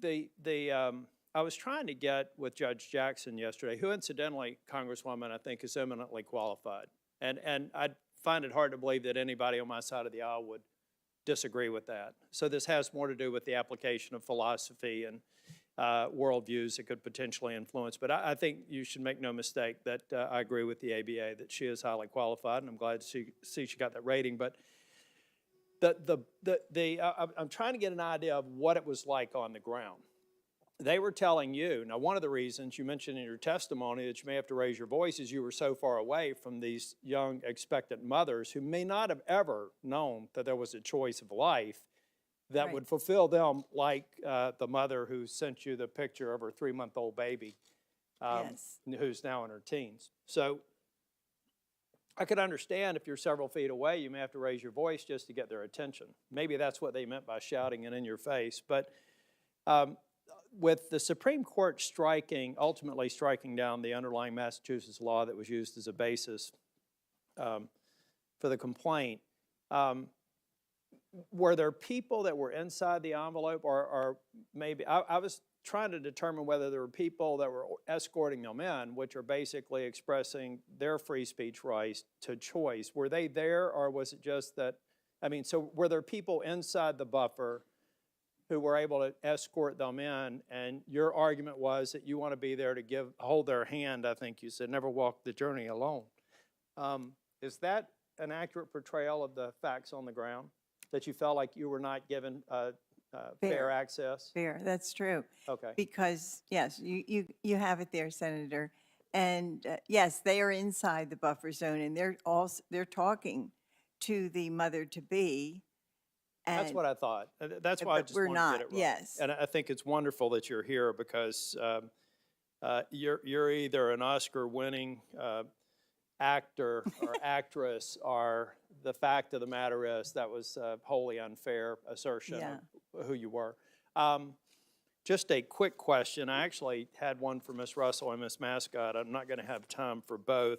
I was trying to get with Judge Jackson yesterday, who incidentally, Congresswoman, I think is eminently qualified. And I find it hard to believe that anybody on my side of the aisle would disagree with that. So this has more to do with the application of philosophy worldviews it could potentially influence. But I think you should make no mistake that I agree with the ABA that she is highly qualified, and I'm glad to see she got that rating. But I'm trying to get an idea of what it was like on the ground. They were telling you, now one of the reasons you mentioned in your testimony that you may have to raise your voice is you were so far away from these young expectant mothers who may not have ever known that there was a choice of life that would fulfill them, like the mother who sent you the picture of her 3-month-old baby, who's now in her teens. So I could understand if you're several feet away, you may have to raise your voice just to get their attention. Maybe that's what they meant by shouting it in your face. But with the Supreme Court ultimately striking down the underlying Massachusetts law that was used as a basis for the complaint, were there people that were inside the envelope, or maybe, I was trying to determine whether there were people that were escorting them in, which are basically expressing their free speech rights to choice. Were they there, or was it just that, so were there people inside the buffer who were able to escort them in, and your argument was that you want to be there to hold their hand, I think you said, never walk the journey alone. Is that an accurate portrayal of the facts on the ground, that you felt like you were not given fair access? Fair, that's true. Okay. Because, yes, you have it there, Senator. And yes, they are inside the buffer zone, and they're talking to the mother-to-be. That's what I thought. That's why I just wanted to get it right. Yes. And I think it's wonderful that you're here because you're either an Oscar-winning actor or actress, or the fact of the matter is that was a wholly unfair assertion of who you were. Just a quick question. I actually had one for Ms. Russell and Ms. Mascott. I'm not going to have time for both.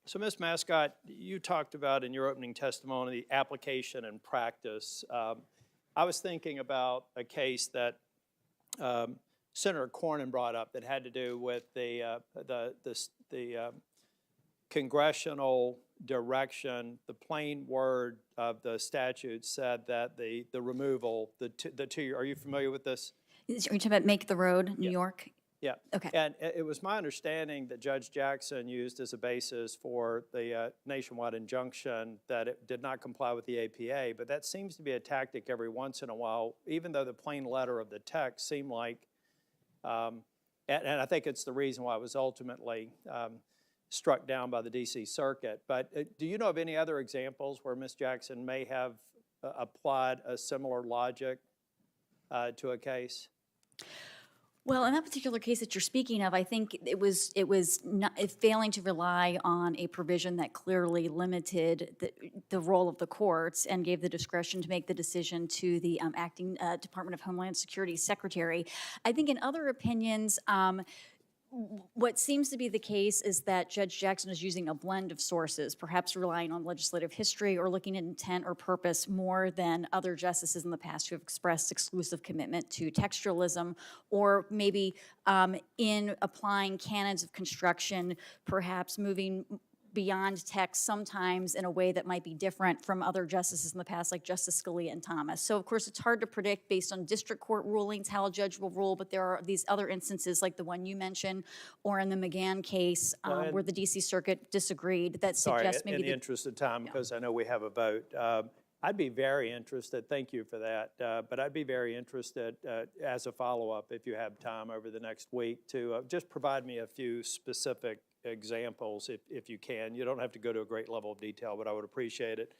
So, Ms. Mascott, you talked about in your opening testimony the application and practice. I was thinking about a case that Senator Cornyn brought up that had to do with the congressional direction. The plain word of the statute said that the removal, the two, are you familiar with this? Are you talking about Make the Road, New York? Yeah. Okay. And it was my understanding that Judge Jackson used as a basis for the nationwide injunction that it did not comply with the APA, but that seems to be a tactic every once in a while, even though the plain letter of the text seemed like, and I think it's the reason why it was ultimately struck down by the D.C. Circuit. But do you know of any other examples where Ms. Jackson may have applied a similar logic to a case? Well, in that particular case that you're speaking of, I think it was not failing to rely on a provision that clearly limited the role of the courts and gave the discretion to make the decision to the acting Department of Homeland Security Secretary. I think in other opinions, what seems to be the case is that Judge Jackson is using a blend of sources, perhaps relying on legislative history or looking at intent or purpose more than other justices in the past who have expressed exclusive commitment to textualism, or maybe in applying canons of construction, perhaps moving beyond text sometimes in a way that might be different from other justices in the past, like Justice Scalia and Thomas. So, of course, it's hard to predict based on district court rulings how a judge will rule, but there are these other instances like the one you mentioned, or in the McGann case where the D.C. Circuit disagreed that suggests maybe— in the interest of time, because I know we have a vote, I'd be very interested, thank you for that, but I'd be very interested as a follow-up, if you have time over the next week, to just provide me a few specific examples if you can. You don't have to go to a great level of detail, but I would appreciate it.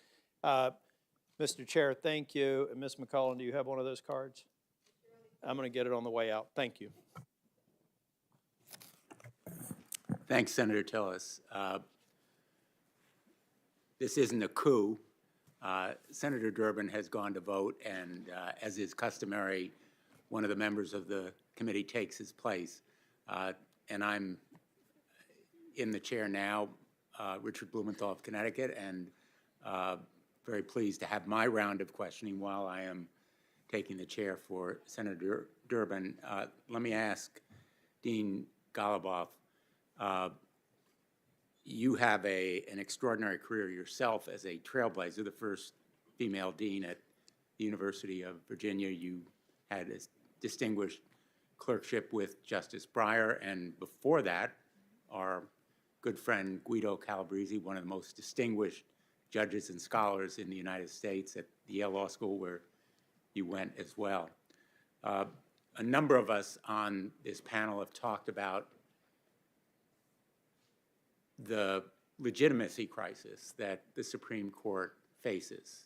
Mr. Chair, thank you. And Ms. McCollum, do you have one of those cards? I'm going to get it on the way out. Thank you. Thanks, Senator Tillis. This isn't a coup. Senator Durbin has gone to vote, and as is customary, one of the members of the committee takes his place. And I'm in the chair now, Richard Blumenthal of Connecticut, and very pleased to have my round of questioning while I am taking the chair for Senator Durbin. Let me ask Dean Goluboff, you have an extraordinary career yourself as a trailblazer, the first female dean at the University of Virginia. You had a distinguished clerkship with Justice Breyer, and before that, our good friend Guido Calabrese, one of the most distinguished judges and scholars in the United States at the Yale Law School, where you went as well. A number of us on this panel have talked about the legitimacy crisis that the Supreme Court faces.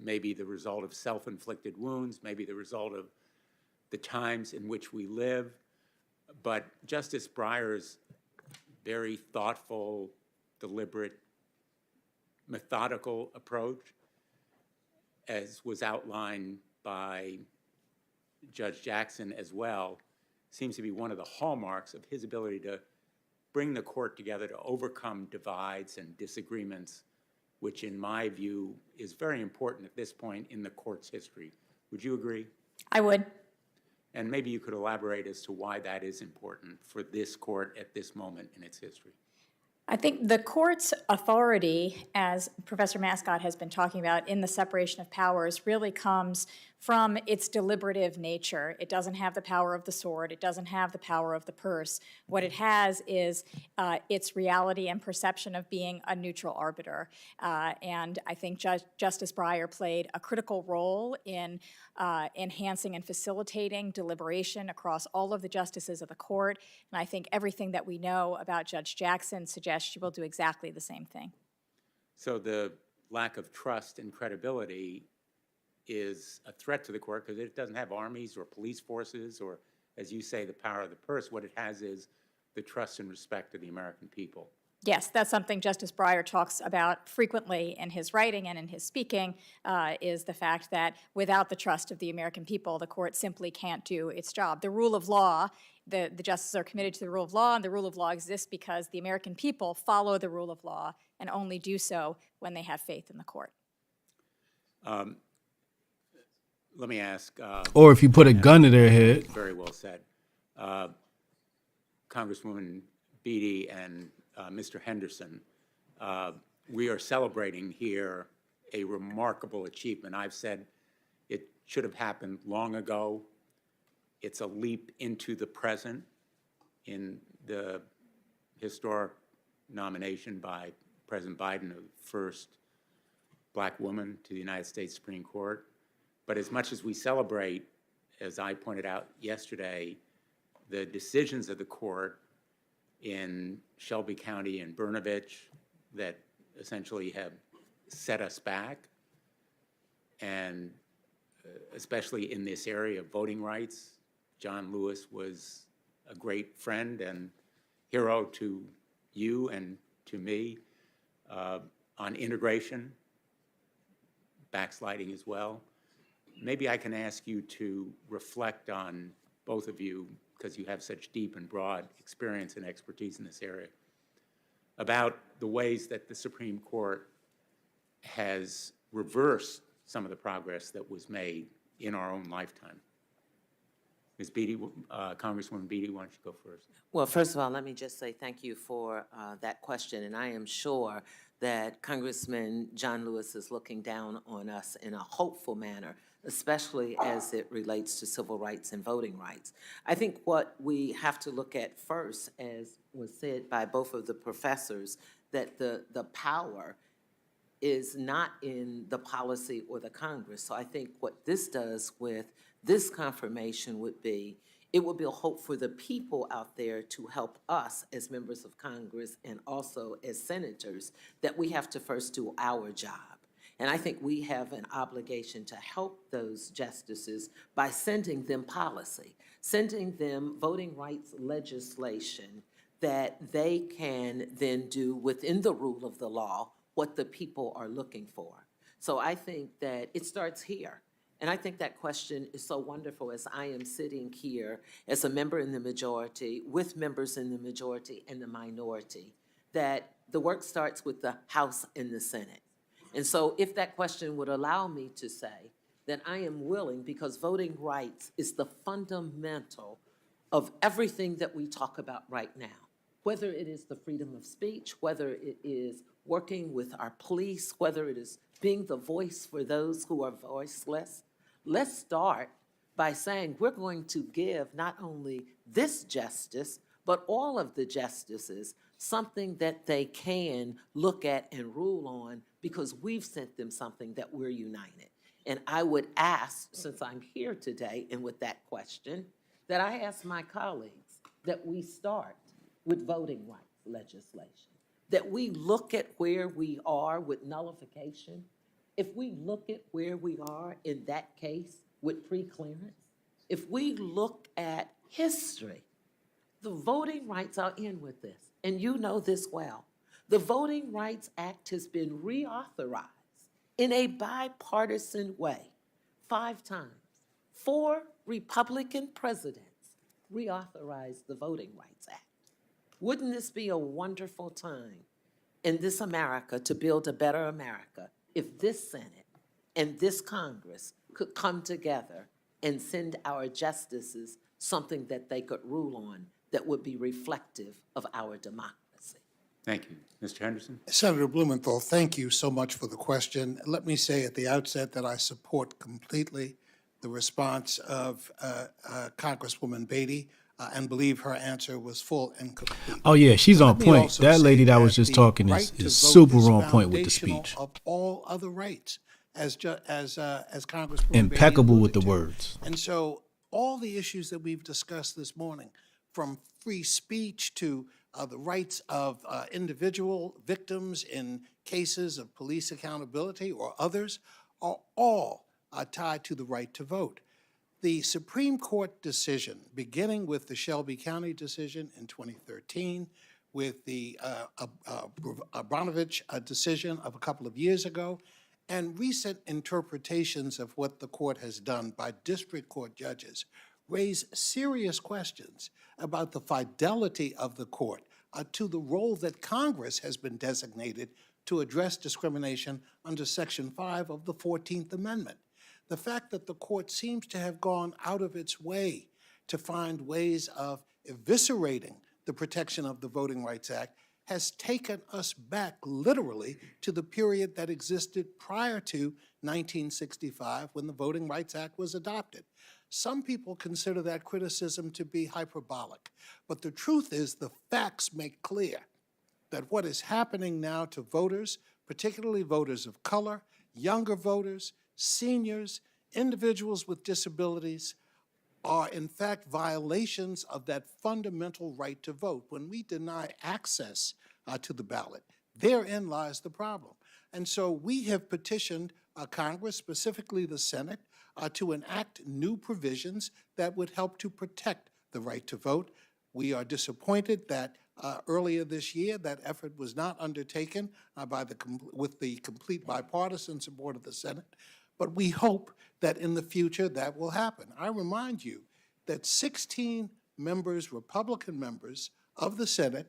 Maybe the result of self-inflicted wounds, maybe the result of the times in which we live, but Justice Breyer's very thoughtful, deliberate, methodical approach, as was outlined by Judge Jackson as well, seems to be one of the hallmarks of his ability to bring the court together to overcome divides and disagreements, which in my view is very important at this point in the court's history. Would you agree? I would. And maybe you could elaborate as to why that is important for this court at this moment in its history. I think the court's authority, as Professor Mascott has been talking about in the separation of powers, really comes from its deliberative nature. It doesn't have the power of the sword. It doesn't have the power of the purse. What it has is its reality and perception of being a neutral arbiter. And I think Justice Breyer played a critical role in enhancing and facilitating deliberation across all of the justices of the court. And I think everything that we know about Judge Jackson suggests she will do exactly the same thing. So the lack of trust and credibility is a threat to the court because it doesn't have armies or police forces or, as you say, the power of the purse. What it has is the trust and respect of the American people. Yes, that's something Justice Breyer talks about frequently in his writing and in his speaking, is the fact that without the trust of the American people, the court simply can't do its job. The rule of law, the justices are committed to the rule of law, and the rule of law exists because the American people follow the rule of law and only do so when they have faith in the court. Let me ask. Or if you put a gun to their head. Very well said. Congresswoman Beatty and Mr. Henderson, we are celebrating here a remarkable achievement. I've said it should have happened long ago. It's a leap into the present in the historic nomination by President Biden of the first black woman to the United States Supreme Court. But as much as we celebrate, as I pointed out yesterday, the decisions of the court in Shelby County and Brnovich that essentially have set us back, and especially in this area of voting rights, John Lewis was a great friend and hero to you and to me. On integration, backsliding as well. Maybe I can ask you to reflect on, both of you, because you have such deep and broad experience and expertise in this area, about the ways that the Supreme Court has reversed some of the progress that was made in our own lifetime. Ms. Beatty, Congresswoman Beatty, why don't you go first? Well, first of all, let me just say thank you for that question, and I am sure that Congressman John Lewis is looking down on us in a hopeful manner, especially as it relates to civil rights and voting rights. I think what we have to look at first, as was said by both of the professors, that the power is not in the policy or the Congress. So I think what this does with this confirmation would be, it would be a hope for the people out there to help us as members of Congress and also as senators, that we have to first do our job. And I think we have an obligation to help those justices by sending them policy, sending them voting rights legislation that they can then do within the rule of the law what the people are looking for. So I think that it starts here. And I think that question is so wonderful as I am sitting here as a member in the majority, with members in the majority and the minority, that the work starts with the House and the Senate. And so if that question would allow me to say that I am willing, because voting rights is the fundamental of everything that we talk about right now, whether it is the freedom of speech, whether it is working with our police, whether it is being the voice for those who are voiceless. Let's start by saying we're going to give not only this justice, but all of the justices something that they can look at and rule on because we've sent them something that we're united. And I would ask, since I'm here today and with that question, that I ask my colleagues that we start with voting rights legislation, that we look at where we are with nullification. If we look at where we are in that case with preclearance, if we look at history, the Voting Rights are in with this, and you know this well. The Voting Rights Act has been reauthorized in a bipartisan way 5 times. 4 Republican presidents reauthorized the Voting Rights Act. Wouldn't this be a wonderful time in this America to build a better America if this Senate and this Congress could come together and send our justices something that they could rule on that would be reflective of our democracy? Thank you. Mr. Henderson? Senator Blumenthal, thank you so much for the question. Let me say at the outset that I support completely the response of Congresswoman Beatty and believe her answer was full and complete. Oh yeah, she's on point. That lady that was just the talking right is to vote super is on point with the foundational speech. Of all other rights, as Congresswoman Impeccable Beatty with the alluded to. words. And so all the issues that we've discussed this morning, from free speech to the rights of individual victims in cases of police accountability or others, are all tied to the right to vote. The Supreme Court decision, beginning with the Shelby County decision in 2013, with the Abramovich decision of a couple of years ago, and recent interpretations of what the court has done by district court judges, raise serious questions about the fidelity of the court to the role that Congress has been designated to address discrimination under Section 5 of the 14th Amendment. The fact that the court seems to have gone out of its way to find ways of eviscerating the protection of the Voting Rights Act has taken us back literally to the period that existed prior to 1965 when the Voting Rights Act was adopted. Some people consider that criticism to be hyperbolic, but the truth is the facts make clear that what is happening now to voters, particularly voters of color, younger voters, seniors, individuals with disabilities, are in fact violations of that fundamental right to vote. When we deny access to the ballot, therein lies the problem. And so we have petitioned Congress, specifically the Senate, to enact new provisions that would help to protect the right to vote. We are disappointed that earlier this year that effort was not undertaken with the complete bipartisan support of the Senate, but we hope that in the future that will happen. I remind you that 16 members, Republican members of the Senate,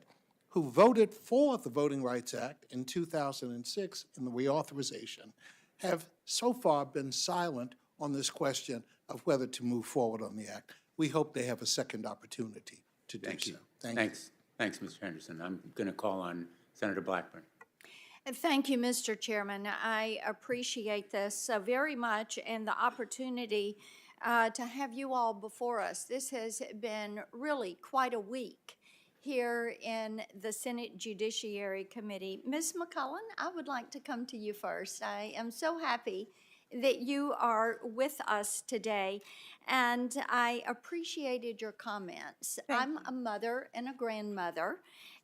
who voted for the Voting Rights Act in 2006 in the reauthorization, have so far been silent on this question of whether to move forward on the act. We hope they have a second opportunity to do so. Thank you. Thanks, Mr. Henderson. I'm going to call on Senator Blackburn. Thank you, Mr. Chairman. I appreciate this very much and the opportunity to have you all before us. This has been really quite a week here in the Senate Judiciary Committee. Ms. McCullen, I would like to come to you first. I am so happy that you are with us today, and I appreciated your comments. I'm a mother and a grandmother,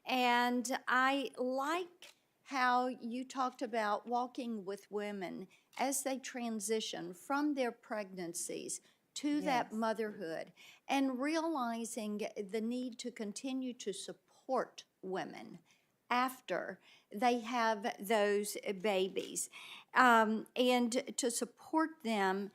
and I like how you talked about walking with women as they transition from their pregnancies to that motherhood and realizing the need to continue to support women after they have those babies and to support them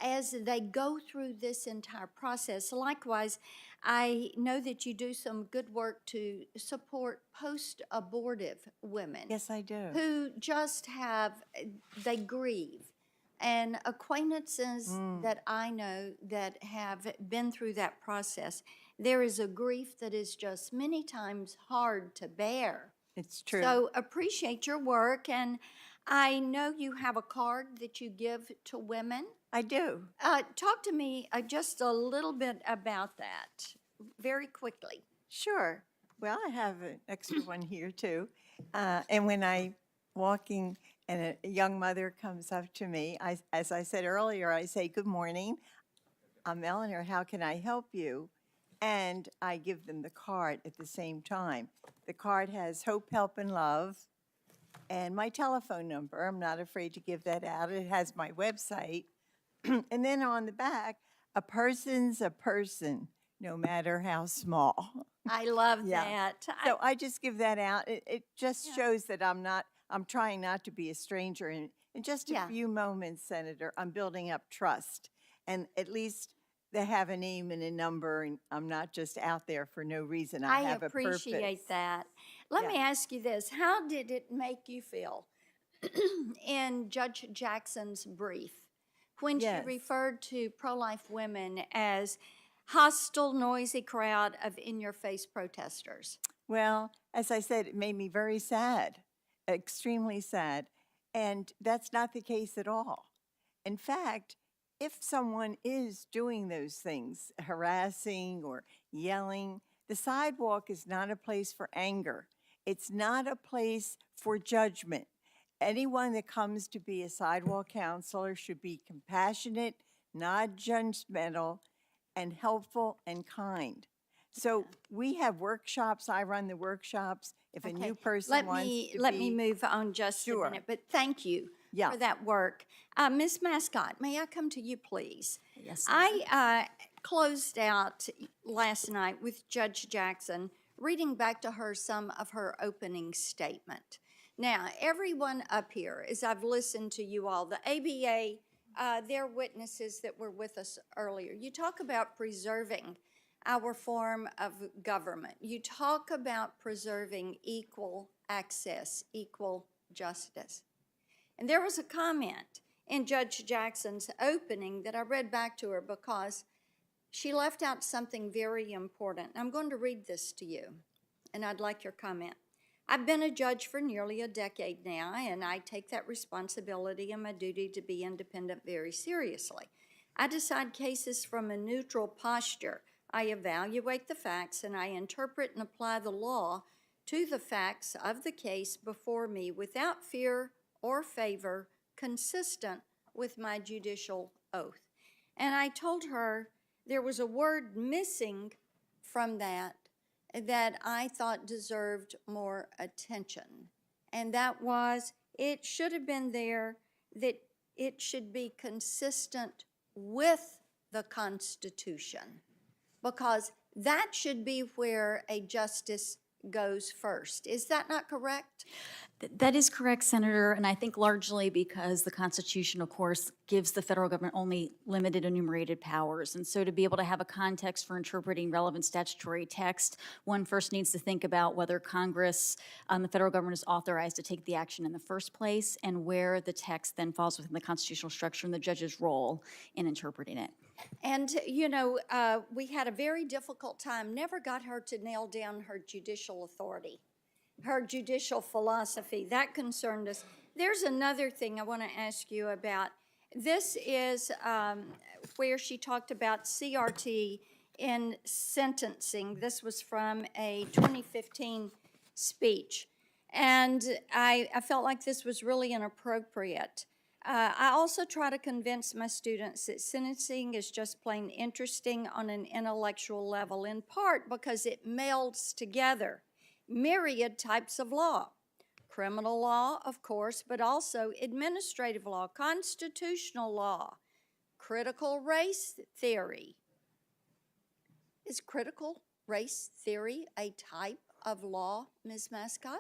as they go through this entire process. Likewise, I know that you do some good work to support post-abortive women. Yes, I do. Who just they grieve. And acquaintances that I know that have been through that process, there is a grief that is just many times hard to bear. It's true. So appreciate your work, and I know you have a card that you give to women. I do. Talk to me just a little bit about that, very quickly. Sure. Well, I have an extra one here too. And when I walking and a young mother comes up to me, as I said earlier, I say, "Good morning. I'm Eleanor. How can I help you?" And I give them the card at the same time. The card has hope, help, and love, and my telephone number. I'm not afraid to give that out. It has my website. And then on the back, a person's a person, no matter how small. I love Yeah. that. So I just give that out. It just shows that I'm trying not to be a stranger. In just a few moments, Senator, I'm building up trust. And at least they have a name and a number, and I'm not just out there for no reason. I have a purpose. appreciate that. Let me ask you this. How did it make you feel in Judge Jackson's brief when she referred to pro-life women as hostile, noisy crowd of in-your-face protesters? Well, as I said, it made me very sad, extremely sad. And that's not the case at all. In fact, if someone is doing those things, harassing or yelling, the sidewalk is not a place for anger. It's not a place for judgment. Anyone that comes to be a sidewalk counselor should be compassionate, not judgmental, and helpful and kind. So we have workshops. I run the workshops. If a new person wants to let me move on just a minute, but thank you for that work. Ms. Mascott, may I come to you, please? Yes. I closed out last night with Judge Jackson, reading back to her some of her opening statement. Now, everyone up here, as I've listened to you all, the ABA, their witnesses that were with us earlier, you talk about preserving our form of government. You talk about preserving equal access, equal justice. And there was a comment in Judge Jackson's opening that I read back to her because she left out something very important. I'm going to read this to you, and I'd like your comment. I've been a judge for nearly a decade now, and I take that responsibility and my duty to be independent very seriously. I decide cases from a neutral posture. I evaluate the facts, and I interpret and apply the law to the facts of the case before me without fear or favor, consistent with my judicial oath. And I told her there was a word missing from that I thought deserved more attention. And that was, it should have been there, that it should be consistent with the Constitution, because that should be where a justice goes first. Is that not correct? That is correct, Senator, and I think largely because the Constitution, of course, gives the federal government only limited enumerated powers. And so to be able to have a context for interpreting relevant statutory text, one first needs to think about whether Congress, the federal government is authorized to take the action in the first place and where the text then falls within the constitutional structure and the judge's role in interpreting it. And, we had a very difficult time, never got her to nail down her judicial authority, her judicial philosophy. That concerned us. There's another thing I want to ask you about. This is where she talked about CRT in sentencing. This was from a 2015 speech. And I felt like this was really inappropriate. I also try to convince my students that sentencing is just plain interesting on an intellectual level, in part because it melds together myriad types of law. Criminal law, of course, but also administrative law, constitutional law, critical race theory. Is critical race theory a type of law, Ms. Mascott?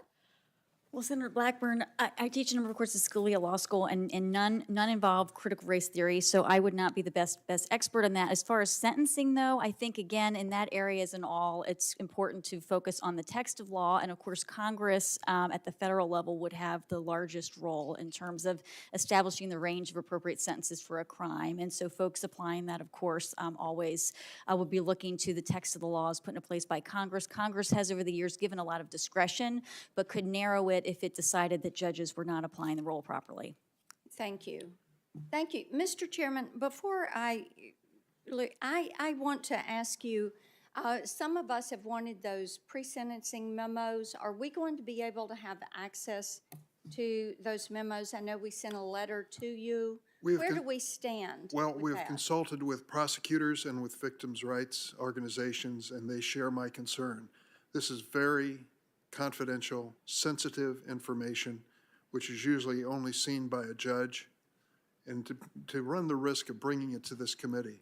Well, Senator Blackburn, I teach a number of courses at Scalia Law School, and none involve critical race theory, so I would not be the best expert on that. As far as sentencing, though, I think, again, in that area as in all, it's important to focus on the text of law, and of course, Congress at the federal level would have the largest role in terms of establishing the range of appropriate sentences for a crime, and so folks applying that, of course, always would be looking to the text of the laws put into place by Congress. Congress has, over the years, given a lot of discretion, but could narrow it it if it decided that judges were not applying the rule properly. Thank you. Thank you. Mr. Chairman, before I want to ask you, some of us have wanted those pre-sentencing memos. Are we going to be able to have access to those memos? I know we sent a letter to you. Where do we stand? Well, with we've that? consulted with prosecutors and with victims' rights organizations, and they share my concern. This is very confidential, sensitive information, which is usually only seen by a judge, and to run the risk of bringing it to this committee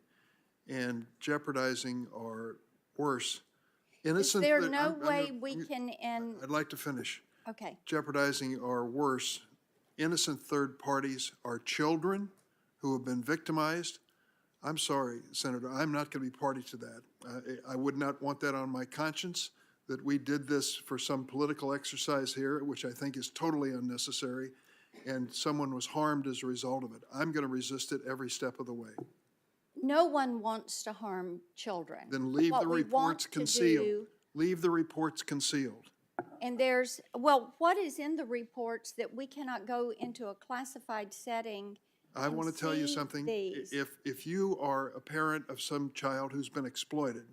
and jeopardizing or worse, innocent. Is there no way we can end? I'd like to finish. Okay. Jeopardizing or worse, innocent third parties, our children who have been victimized. I'm sorry, Senator, I'm not going to be party to that. I would not want that on my conscience, that we did this for some political exercise here, which I think is totally unnecessary, and someone was harmed as a result of it. I'm going to resist it every step of the way. No one wants to harm children. Then leave the reports concealed. Leave the reports concealed. And there's, well, what is in the reports that we cannot go into a classified setting? I want to tell you something. These? If you are a parent of some child who's been exploited,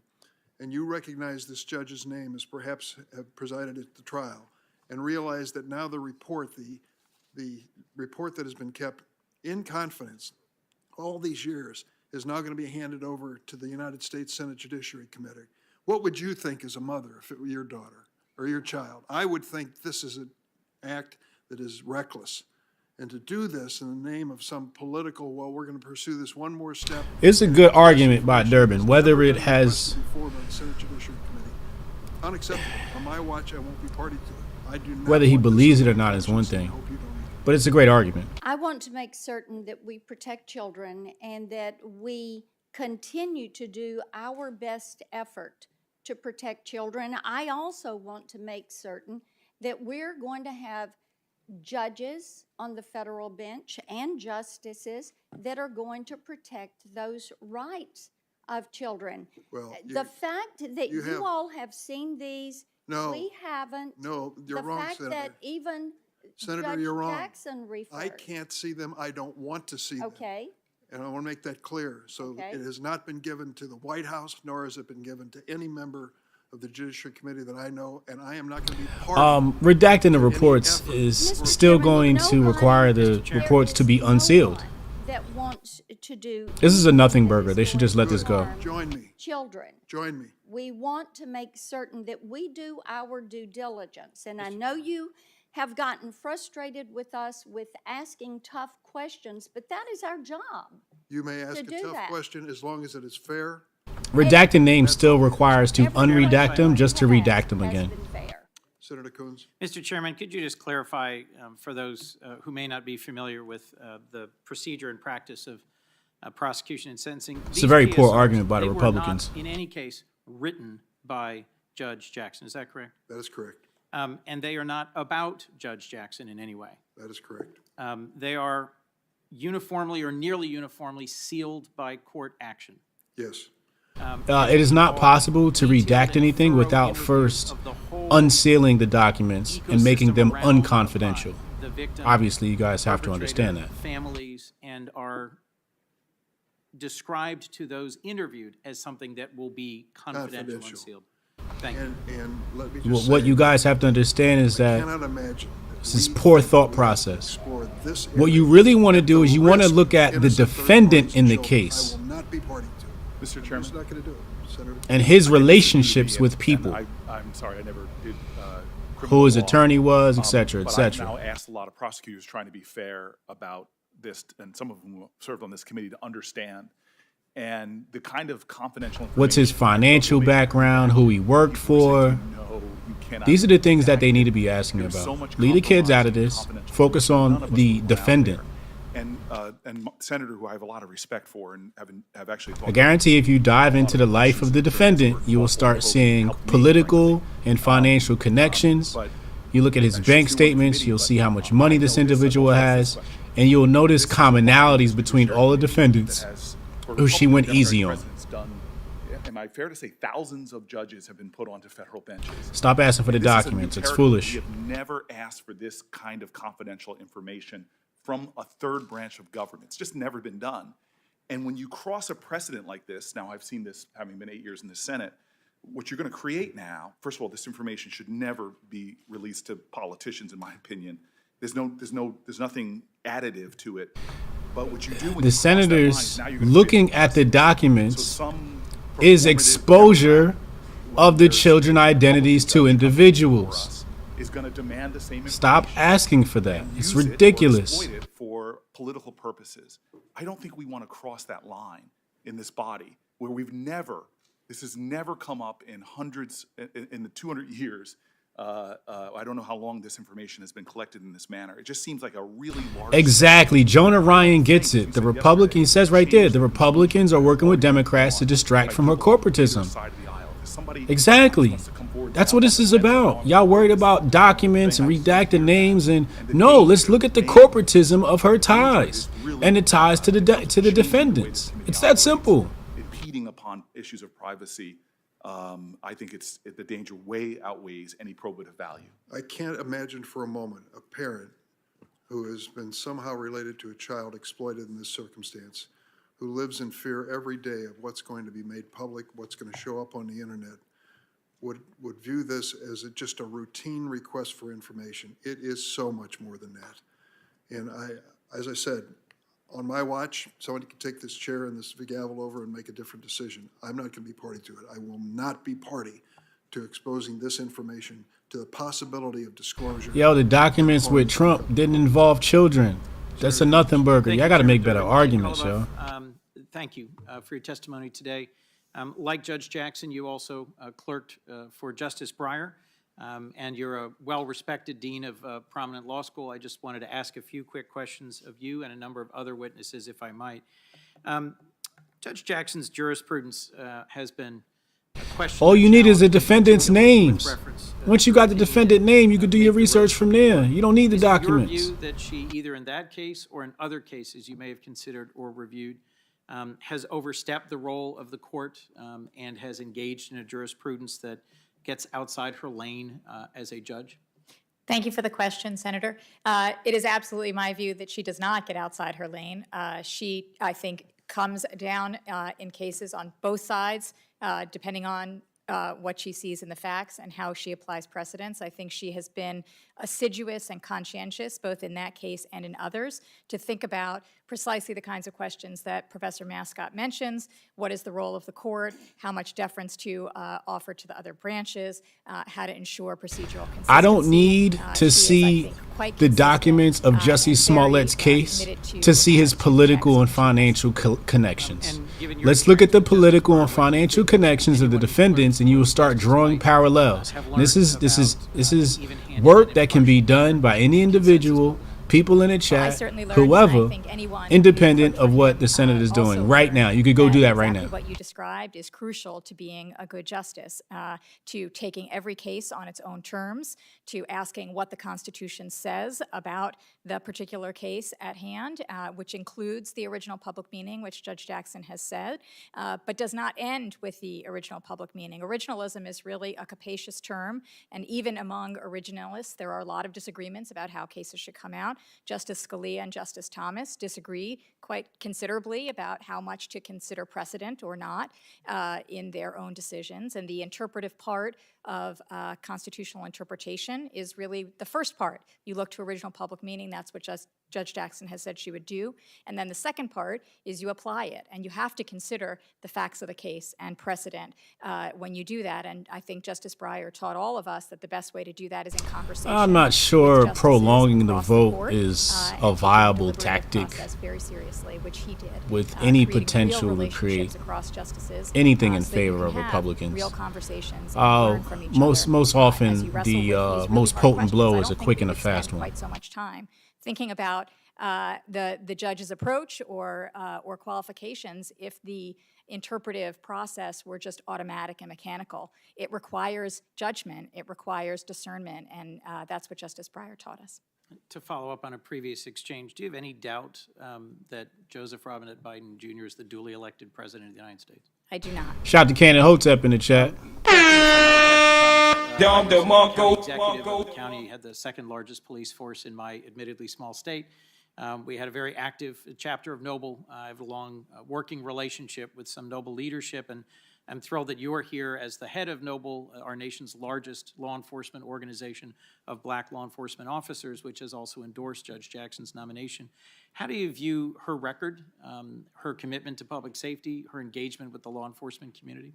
and you recognize this judge's name as perhaps have presided at the trial, and realize that now the report that has been kept in confidence all these years is now going to be handed over to the United States Senate Judiciary Committee, what would you think as a mother if it were your daughter or your child? I would think this is an act that is reckless. And to do this in the name of some political, well, we're going to pursue this one more step. It's a good argument by Durbin, whether it has. Before by the Senate Judiciary Committee. Unacceptable. On my watch, I won't be party to it. I do not. Whether he believes it or not is one thing, but it's a great argument. I want to make certain that we protect children and that we continue to do our best effort to protect children. I also want to make certain that we're going to have judges on the federal bench and justices that are going to protect those rights of children. Well, the fact that you all have seen these, no, we haven't. No, you're wrong, The fact Senator. that even Senator, Judge you're wrong. Jackson referred. I can't see them. I don't want to see them. Okay. And I want to make that clear. So Okay. it has not been given to the White House, nor has it been given to any member of the Judiciary Committee that I know, and I am not going to be part of redacting the reports is still going to require the reports to be unsealed. That wants to do. This is a nothing burger. They should just let this go. Join me. Children. Join me. We want to make certain that we do our due diligence. And I know you have gotten frustrated with us with asking tough questions, but that is our job. You may ask a do tough that. question as long as it is fair. Redacting names still requires to unredact them just to redact them again. Senator Coons. Mr. Chairman, could you just clarify for those who may not be familiar with the procedure and practice of prosecution and sentencing? It's a very poor argument by the Republicans. They were not, in any case, written by Judge Jackson. Is that correct? That is correct. And they are not about Judge Jackson in any way. That is correct. They are uniformly or nearly uniformly sealed by court action. Yes. It is not possible to redact anything without first unsealing the documents and making them unconfidential. Obviously, you guys have to understand that. Families and are described to those interviewed as something that will be confidential and sealed. Thank you. And let me just What say, you guys have to understand is I that cannot imagine this is poor thought process. explore this What area you really want to do is you want to risk look at the innocent third defendant parties in the and children. case I will not be party to it. Mr. I'm Chairman. just not going to do it, Senator. and his relationships with people, I'm sorry, I never did who his criminal law, attorney was, et cetera, but et I've cetera. now asked a lot of prosecutors trying to be fair about this, and some of them served on this committee to understand. And the kind of confidential information. What's his financial background, who he worked for. No, you cannot. These are the things that they need to be asking There's so about. much Leave the kids out of compromise this. and Focus confidential on none of us the will out defendant. there. And Senator, who I have a lot of respect for and have actually thought. I guarantee if you dive into the life of the defendant, you will start seeing political and financial connections. You look at his bank statements, you'll see how much money this individual has, and you'll notice commonalities between all the defendants who she went easy on. And am I fair to say thousands of judges have been put onto federal benches? Stop asking for the And this is a new documents. It's paradigm. foolish. We have never asked for this kind of confidential information from a third branch of government. It's just never been done. And when you cross a precedent like this, now I've seen this having been 8 years in the Senate, what you're going to create now, first of all, this information should never be released to politicians, in my opinion. There's nothing additive to it. But what you do when The you cross that line senators is now you're gonna looking create at the documents so some is performative exposure of the Democrat children identities to individuals. is going to demand the same Stop information asking for that. and It's use it or ridiculous. exploit it for political purposes. I don't think we want to cross that line in this body where this has never come up in in the 200 years. I don't know how long this information has been collected in this manner. It just seems like a really large. Exactly. Jonah Ryan gets it. The Republican says right there, the Republicans are working with Democrats to distract from her corporatism. Exactly. That's what this is about. Y'all worried about documents and redacted names, and no, let's look at the corporatism of her ties and the ties to the defendants. It's that simple. Impeding upon issues of privacy. I think the danger way outweighs any probative value. I can't imagine for a moment a parent who has been somehow related to a child exploited in this circumstance, who lives in fear every day of what's going to be made public, what's going to show up on the internet, would view this as just a routine request for information. It is so much more than that. And as I said, on my watch, somebody can take this chair and this gavel over and make a different decision. I'm not going to be party to it. I will not be party to exposing this information to the possibility of disclosure. Yo, the documents with Trump didn't involve children. That's a nothing burger. Y'all got to make better arguments, yo. Thank you for your testimony today. Like Judge Jackson, you also clerked for Justice Breyer, and you're a well-respected dean of a prominent law school. I just wanted to ask a few quick questions of you and a number of other witnesses, if I might. Judge Jackson's jurisprudence has been questioned. All you need is a defendant's names. Once you got the defendant name, you could do your research from there. You don't need the documents. Is it your view that she, either in that case or in other cases you may have considered or reviewed, has overstepped the role of the court and has engaged in a jurisprudence that gets outside her lane as a judge? Thank you for the question, Senator. It is absolutely my view that she does not get outside her lane. She, I think, comes down in cases on both sides, depending on what she sees in the facts and how she applies precedents. I think she has been assiduous and conscientious, both in that case and in others, to think about precisely the kinds of questions that Professor Mascott mentions. What is the role of the court? How much deference to offer to the other branches? How to ensure procedural consistency. I don't need to see the documents of Jussie Smollett's case to see his political and financial connections. Let's look at the political and financial connections of the defendants, and you will start drawing parallels. This is work that can be done by any individual, people in the chat, whoever, independent of what the Senate is doing right now. You could go do that right now. What you described is crucial to being a good justice, to taking every case on its own terms, to asking what the Constitution says about the particular case at hand, which includes the original public meaning, which Judge Jackson has said, but does not end with the original public meaning. Originalism is really a capacious term, and even among originalists, there are a lot of disagreements about how cases should come out. Justice Scalia and Justice Thomas disagree quite considerably about how much to consider precedent or not in their own decisions, and the interpretive part of constitutional interpretation is really the first part. You look to original public meaning, that's what Judge Jackson has said she would do, and then the second part is you apply it, and you have to consider the facts of the case and precedent when you do that, and I think Justice Breyer taught all of us that the best way to do that is in conversation. I'm not sure prolonging the vote is a viable tactic very seriously, which he did, with any creating potential real to create relationships across justices, anything in so that you favor can of have Republicans. real conversations and learn from each other, Most often, as you wrestle with the these really most hard potent questions. blow I is a don't think quick we and a could spend fast one. quite so much time thinking about the judge's approach or qualifications if the interpretive process were just automatic and mechanical. It requires judgment, it requires discernment, and that's what Justice Breyer taught us. To follow up on a previous exchange, do you have any doubt that Joseph Robinette Biden Jr. is the duly elected president of the United States? I do not. Shout to Cannon Hotep in the chat. County executive of the county had the second largest police force in my admittedly small state. We had a very active chapter of Noble. I have a long working relationship with some Noble leadership, and I'm thrilled that you are here as the head of Noble, our nation's largest law enforcement organization of black law enforcement officers, which has also endorsed Judge Jackson's nomination. How do you view her record, her commitment to public safety, her engagement with the law enforcement community?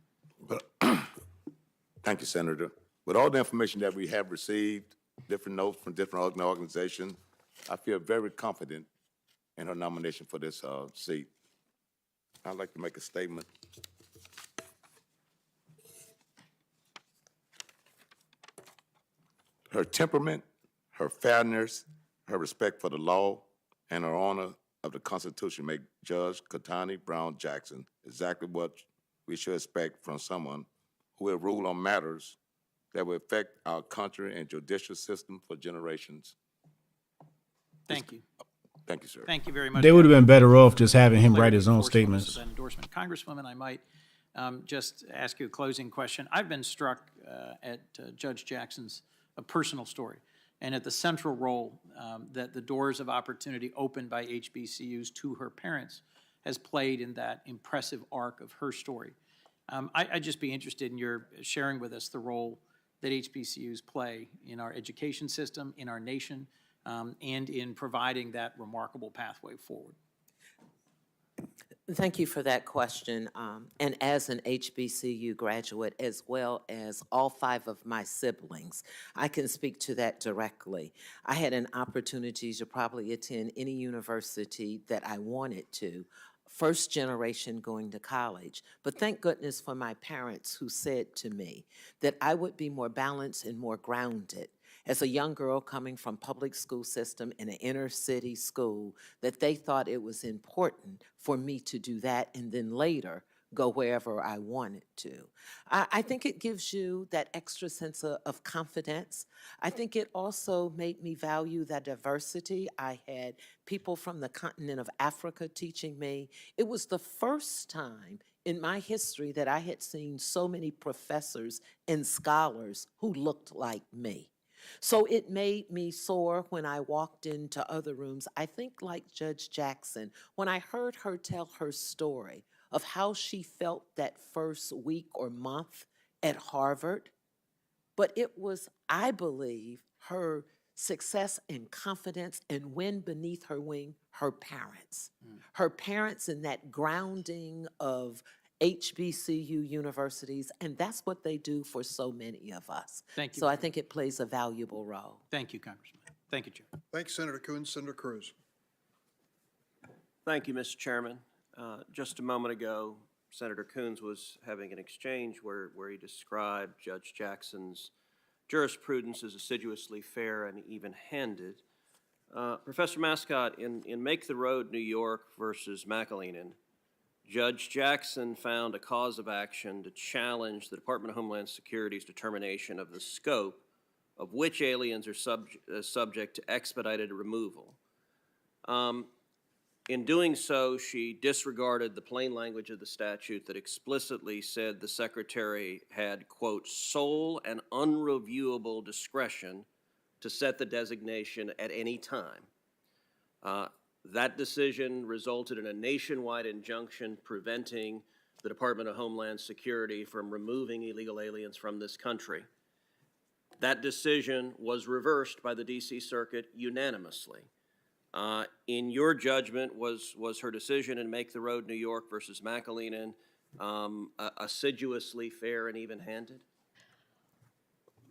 Thank you, Senator. With all the information that we have received, different notes from different organizations, I feel very confident in her nomination for this seat. I'd like to make a statement. Her temperament, her fairness, her respect for the law, and her honor of the Constitution make Judge Ketanji Brown Jackson exactly what we should expect from someone who will rule on matters that will affect our country and judicial system for generations. Thank you. Thank you, sir. Thank you very much. They would have been better off just having him write his own statements. Endorsement. Congresswoman, I might just ask you a closing question. I've been struck at Judge Jackson's personal story and at the central role that the doors of opportunity opened by HBCUs to her parents has played in that impressive arc of her story. I'd just be interested in your sharing with us the role that HBCUs play in our education system, in our nation, and in providing that remarkable pathway forward. Thank you for that question. And as an HBCU graduate, as well as all 5 of my siblings, I can speak to that directly. I had an opportunity to probably attend any university that I wanted to, first generation going to college. But thank goodness for my parents who said to me that I would be more balanced and more grounded as a young girl coming from public school system in an inner city school, that they thought it was important for me to do that and then later go wherever I wanted to. I think it gives you that extra sense of confidence. I think it also made me value that diversity. I had people from the continent of Africa teaching me. It was the first time in my history that I had seen so many professors and scholars who looked like me. So it made me soar when I walked into other rooms. I think like Judge Jackson, when I heard her tell her story of how she felt that first week or month at Harvard, but it was, I believe, her success and confidence and wind beneath her wing, her parents. Her parents in that grounding of HBCU universities, and that's what they do for so many of us. Thank you. So I think it plays a valuable role. Thank you, Congressman. Thank you, Chair. Thanks, Senator Coons. Senator Cruz. Thank you, Mr. Chairman. Just a moment ago, Senator Coons was having an exchange where he described Judge Jackson's jurisprudence as assiduously fair and even-handed. Professor Mascott, in Make the Road, New York versus McAleenan, Judge Jackson found a cause of action to challenge the Department of Homeland Security's determination of the scope of which aliens are subject to expedited removal. In doing so, she disregarded the plain language of the statute that explicitly said the Secretary had, quote, sole and unreviewable discretion to set the designation at any time. That decision resulted in a nationwide injunction preventing the Department of Homeland Security from removing illegal aliens from this country. That decision was reversed by the D.C. Circuit unanimously. In your judgment, was her decision in Make the Road New York versus McAleenan assiduously fair and even-handed?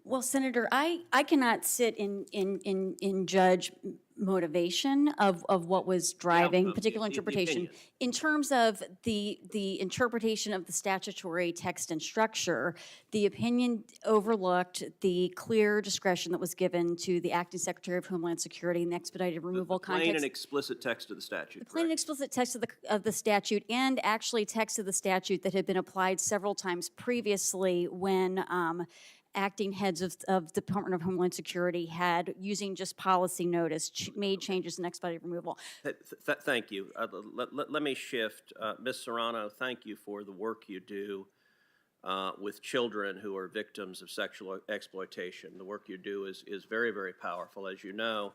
Well, Senator, I cannot sit in judge motivation of what was driving particular interpretation. In terms of the interpretation of the statutory text and structure, the opinion overlooked the clear discretion that was given to the Acting Secretary of Homeland Security in the expedited removal context. Plain and explicit text of the statute. The plain and explicit text of the statute, and actually text of the statute that had been applied several times previously when acting heads of the Department of Homeland Security had, using just policy notice, made changes in expedited removal. Thank you. Let me shift. Ms. Serrano, thank you for the work you do with children who are victims of sexual exploitation. The work you do is very, very powerful. As you know,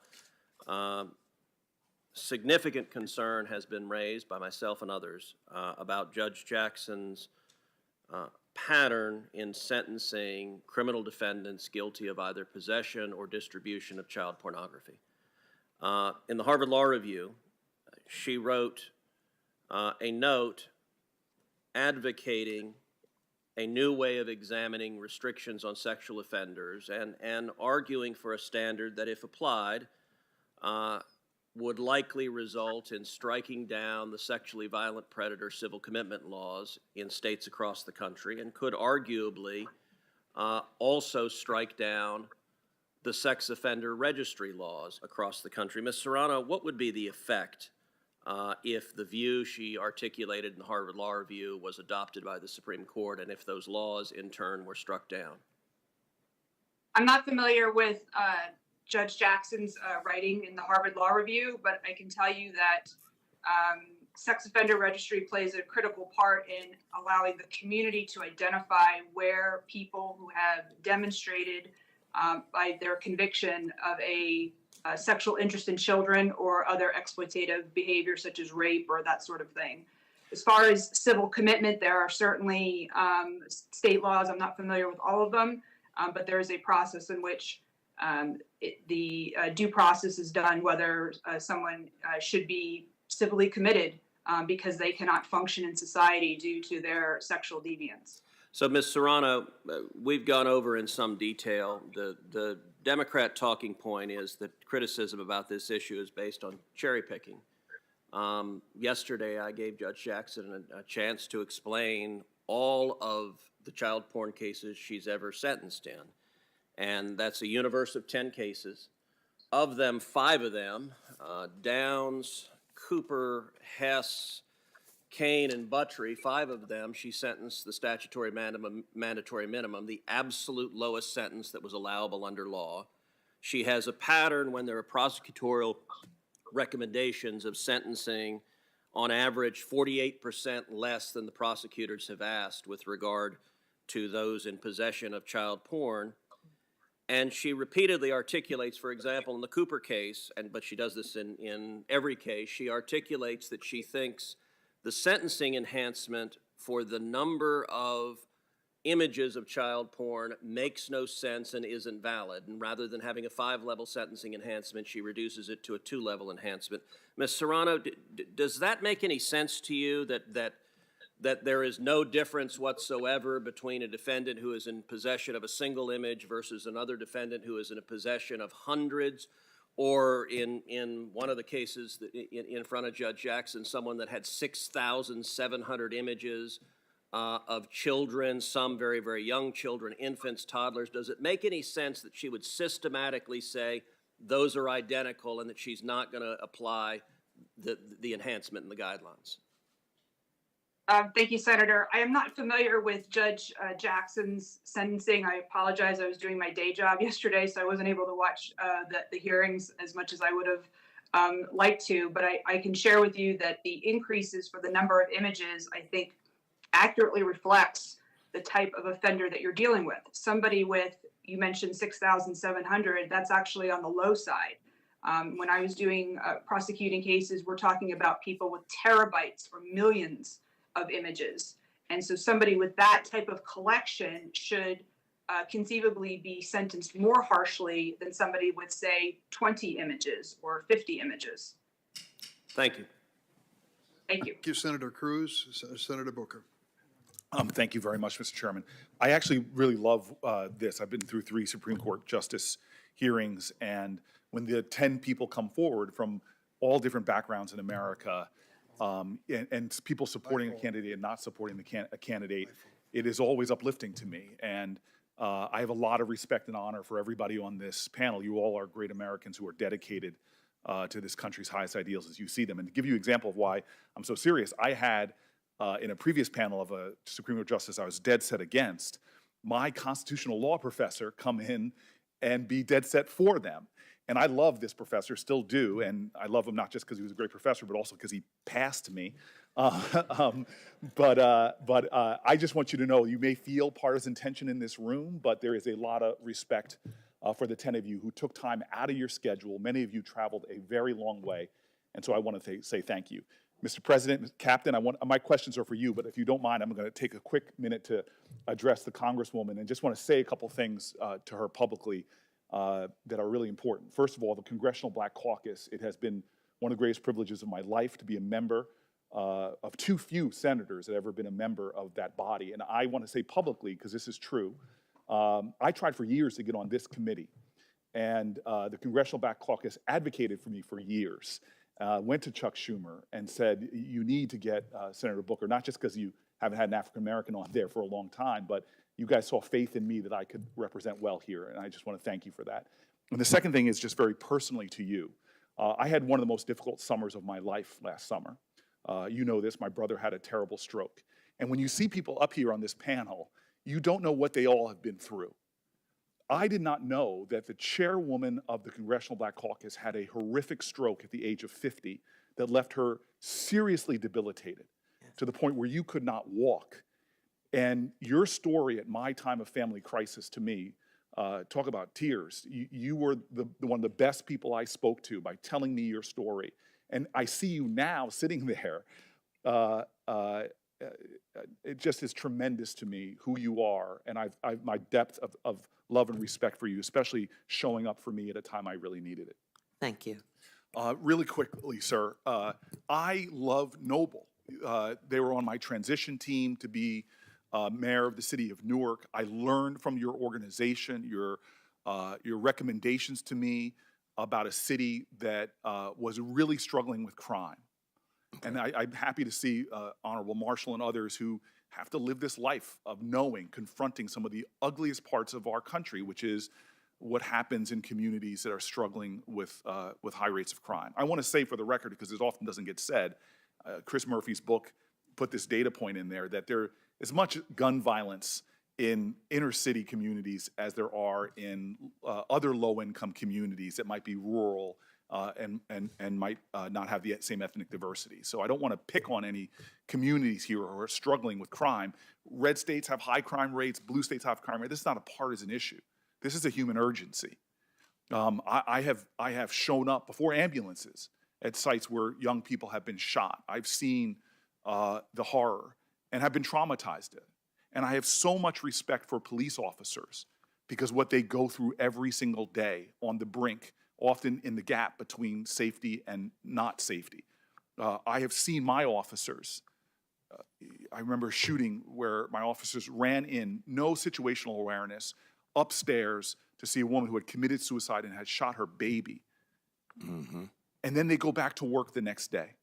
significant concern has been raised by myself and others about Judge Jackson's pattern in sentencing criminal defendants guilty of either possession or distribution of child pornography. In the Harvard Law Review, she wrote a note advocating a new way of examining restrictions on sexual offenders and arguing for a standard that, if applied, would likely result in striking down the sexually violent predator civil commitment laws in states across the country, and could arguably also strike down the sex offender registry laws across the country. Ms. Serrano, what would be the effect if the view she articulated in the Harvard Law Review was adopted by the Supreme Court, and if those laws in turn were struck down? I'm not familiar with Judge Jackson's writing in the Harvard Law Review, but I can tell you that sex offender registry plays a critical part in allowing the community to identify where people who have demonstrated by their conviction of a sexual interest in children or other exploitative behavior such as rape or that sort of thing. As far as civil commitment, there are certainly state laws. I'm not familiar with all of them, but there is a process in which the due process is done, whether someone should be civilly committed because they cannot function in society due to their sexual deviance. So, Ms. Serrano, we've gone over in some detail. The Democrat talking point is that criticism about this issue is based on cherry picking. Yesterday, I gave Judge Jackson a chance to explain all of the child porn cases she's ever sentenced in. And that's a universe of 10 cases. Of them, 5 of them, Downs, Cooper, Hess, Kane, and Buttry, 5 of them, she sentenced the statutory mandatory minimum, the absolute lowest sentence that was allowable under law. She has a pattern when there are prosecutorial recommendations of sentencing on average 48% less than the prosecutors have asked with regard to those in possession of child porn. And she repeatedly articulates, for example, in the Cooper case, but she does this in every case, she articulates that she thinks the sentencing enhancement for the number of images of child porn makes no sense and isn't valid. And rather than having a 5-level sentencing enhancement, she reduces it to a 2-level enhancement. Ms. Serrano, does that make any sense to you, that there is no difference whatsoever between a defendant who is in possession of a single image versus another defendant who is in a possession of hundreds, or in one of the cases in front of Judge Jackson, someone that had 6,700 images of children, some very, very young children, infants, toddlers? Does it make any sense that she would systematically say those are identical and that she's not going to apply the enhancement in the guidelines? Thank you, Senator. I am not familiar with Judge Jackson's sentencing. I apologize. I was doing my day job yesterday, so I wasn't able to watch the hearings as much as I would have liked to. But I can share with you that the increases for the number of images, I think, accurately reflects the type of offender that you're dealing with. Somebody with, you mentioned 6,700, that's actually on the low side. When I was doing prosecuting cases, we're talking about people with terabytes or millions of images. And so somebody with that type of collection should conceivably be sentenced more harshly than somebody with, say, 20 images or 50 images. Thank you. Thank you. Thank you, Senator Cruz. Senator Booker. Thank you very much, Mr. Chairman. I actually really love this. I've been through 3 Supreme Court justice hearings, and when the 10 people come forward from all different backgrounds in America, and people supporting a candidate and not supporting a candidate, it is always uplifting to me. And I have a lot of respect and honor for everybody on this panel. You all are great Americans who are dedicated to this country's highest ideals as you see them. And to give you an example of why I'm so serious, I had in a previous panel of a Supreme Court justice I was dead set against, my constitutional law professor come in and be dead set for them. And I love this professor, still do, and I love him not just because he was a great professor, but also because he passed me. I just want you to know, you may feel partisan tension in this room, but there is a lot of respect for the 10 of you who took time out of your schedule. Many of you traveled a very long way, and so I want to say thank you. Mr. President, Captain, my questions are for you, but if you don't mind, I'm going to take a quick minute to address the Congresswoman and just want to say a couple things to her publicly that are really important. First of all, the Congressional Black Caucus, it has been one of the greatest privileges of my life to be a member of too few senators that have ever been a member of that body. And I want to say publicly, because this is true, I tried for years to get on this committee, and the Congressional Black Caucus advocated for me for years. Went to Chuck Schumer and said, you need to get Senator Booker, not just because you haven't had an African-American on there for a long time, but you guys saw faith in me that I could represent well here, and I just want to thank you for that. And the second thing is just very personally to you. I had one of the most difficult summers of my life last summer. You know this, my brother had a terrible stroke. And when you see people up here on this panel, you don't know what they all have been through. I did not know that the chairwoman of the Congressional Black Caucus had a horrific stroke at the age of 50 that left her seriously debilitated to the point where you could not walk. And your story at my time of family crisis to me, talk about tears. You were one of the best people I spoke to by telling me your story. And I see you now sitting there. It just is tremendous to me who you are, and my depth of love and respect for you, especially showing up for me at a time I really needed it. Thank you. Really quickly, sir, I love Noble. They were on my transition team to be mayor of the city of Newark. I learned from your organization, your recommendations to me about a city that was really struggling with crime. And I'm happy to see Honorable Marshall and others who have to live this life of knowing, confronting some of the ugliest parts of our country, which is what happens in communities that are struggling with high rates of crime. I want to say for the record, because it often doesn't get said, Chris Murphy's book put this data point in there, that there is much gun violence in inner city communities as there are in other low-income communities that might be rural and might not have the same ethnic diversity. So I don't want to pick on any communities here who are struggling with crime. Red states have high crime rates, blue states have crime rates. This is not a partisan issue. This is a human urgency. I have shown up before ambulances at sites where young people have been shot. I've seen the horror and have been traumatized. And I have so much respect for police officers because what they go through every single day on the brink, often in the gap between safety and not safety. I have seen my officers. I remember a shooting where my officers ran in, no situational awareness, upstairs to see a woman who had committed suicide and had shot her baby. Mm-hmm. And then they go back to work the next day.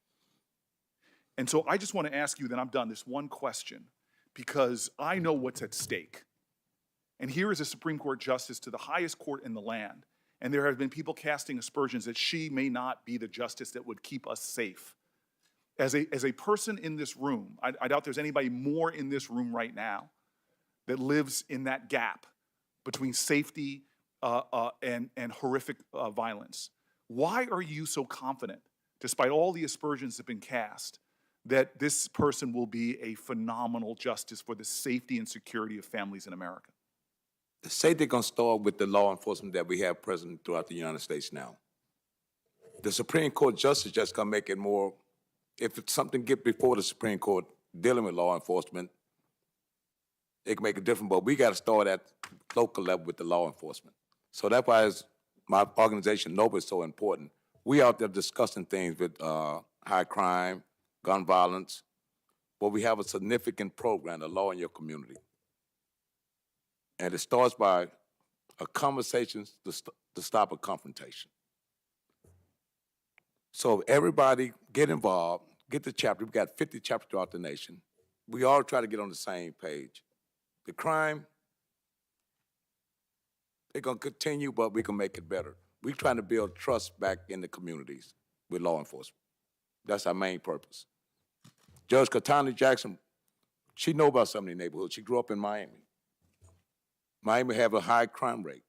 And so I just want to ask you, then I'm done, this one question, because I know what's at stake. And here is a Supreme Court justice to the highest court in the land. And there have been people casting aspersions that she may not be the justice that would keep us safe. As a person in this room, I doubt there's anybody more in this room right now that lives in that gap between safety and horrific violence. Why are you so confident, despite all the aspersions that have been cast, that this person will be a phenomenal justice for the safety and security of families in America? The safety going to start with the law enforcement that we have present throughout the United States now. The Supreme Court justice just going to make it more, if it's something get before the Supreme Court dealing with law enforcement, it can make a difference, but we got to start at local level with the law enforcement. So that's why my organization, NOBLE, is so important. We out there discussing things with high crime, gun violence, but we have a significant program, the law in your community. And it starts by a conversation to stop a confrontation. So everybody get involved, get the chapter. We've got 50 chapters throughout the nation. We all try to get on the same page. The crime, they're going to continue, but we can make it better. We're trying to build trust back in the communities with law enforcement. That's our main purpose. Judge Ketanji Jackson, she knows about some of the neighborhoods. She grew up in Miami. Miami have a high crime rate.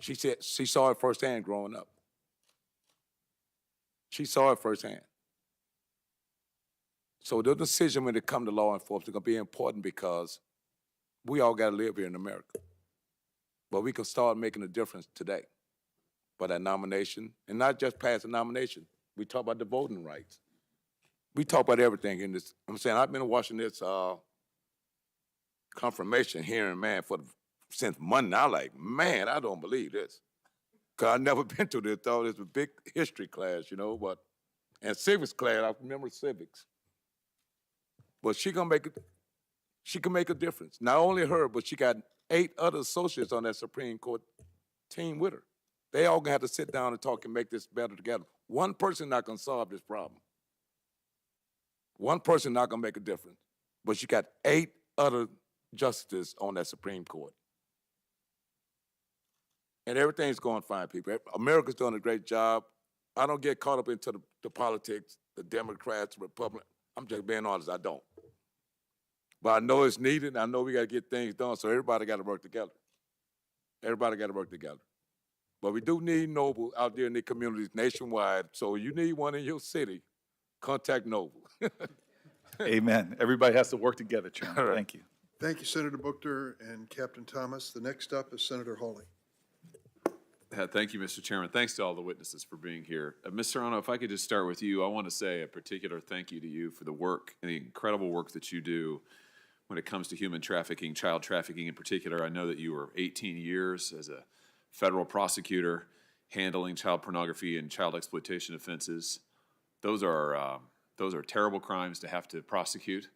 She said she saw it firsthand growing up. She saw it firsthand. So the decision when it comes to law enforcement is going to be important because we all got to live here in America. But we can start making a difference today. By that nomination, and not just pass a nomination. We talk about the voting rights. We talk about everything in this. I'm saying I've been watching this confirmation hearing, man, since Monday. I'm like, man, I don't believe this. Because I've never been to this, though. It's a big history class, you know, and civics class, I remember civics. But she can make a difference. Not only her, but she got 8 other associates on that Supreme Court team with her. They all gonna have to sit down and talk and make this better together. One person not gonna solve this problem. One person not gonna make a difference. But you got 8 other justices on that Supreme Court. And everything's going fine, people. America's doing a great job. I don't get caught up into the politics, the Democrats, the Republicans. I'm just being honest, I don't. But I know it's needed, and I know we gotta get things done, so everybody gotta work together. Everybody gotta work together. But we do need Noble out there in the communities nationwide. So you need one in your city, contact Noble. Amen. Everybody has to work together, Chairman. Thank you. Thank you, Senator Buchter and Captain Thomas. The next up is Senator Hawley. Thank you, Mr. Chairman. Thanks to all the witnesses for being here. Ms. Serrano, if I could just start with you, I want to say a particular thank you to you for the work and the incredible work that you do when it comes to human trafficking, child trafficking in particular. I know that you were 18 years as a federal prosecutor handling child pornography and child exploitation offenses. Those are terrible crimes to have to prosecute.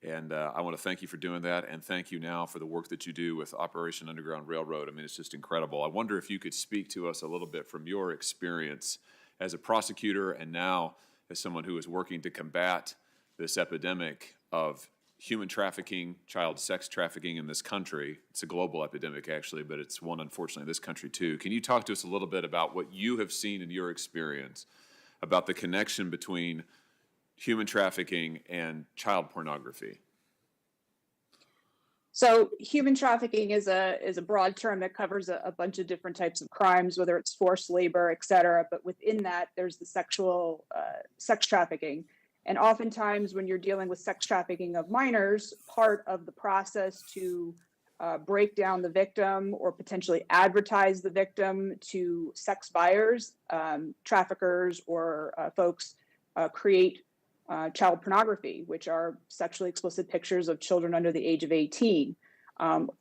And I want to thank you for doing that, and thank you now for the work that you do with Operation Underground Railroad. I mean, it's just incredible. I wonder if you could speak to us a little bit from your experience as a prosecutor and now as someone who is working to combat this epidemic of human trafficking, child sex trafficking in this country. It's a global epidemic, actually, but it's one, unfortunately, in this country, too. Can you talk to us a little bit about what you have seen in your experience about the connection between human trafficking and child pornography? So human trafficking is a broad term that covers a bunch of different types of crimes, whether it's forced labor, et cetera. But within that, there's the sex trafficking. And oftentimes when you're dealing with sex trafficking of minors, part of the process to break down the victim or potentially advertise the victim to sex buyers, traffickers, or folks create child pornography, which are sexually explicit pictures of children under the age of 18.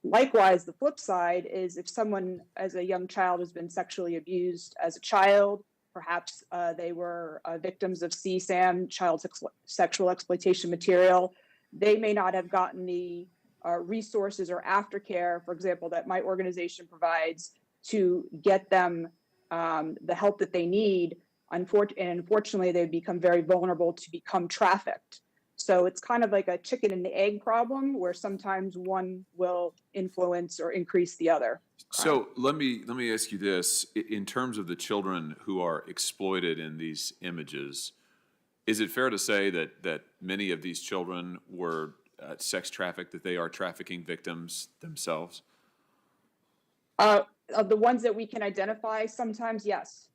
Likewise, the flip side is if someone as a young child has been sexually abused as a child, perhaps they were victims of CSAM, child sexual exploitation material, they may not have gotten the resources or aftercare, for example, that my organization provides to get them the help that they need. And unfortunately, they become very vulnerable to become trafficked. So it's kind of like a chicken and the egg problem where sometimes one will influence or increase the other. So let me ask you this. In terms of the children who are exploited in these images, is it fair to say that many of these children were sex trafficked, that they are trafficking victims themselves? Of the ones that we can identify, sometimes, yes.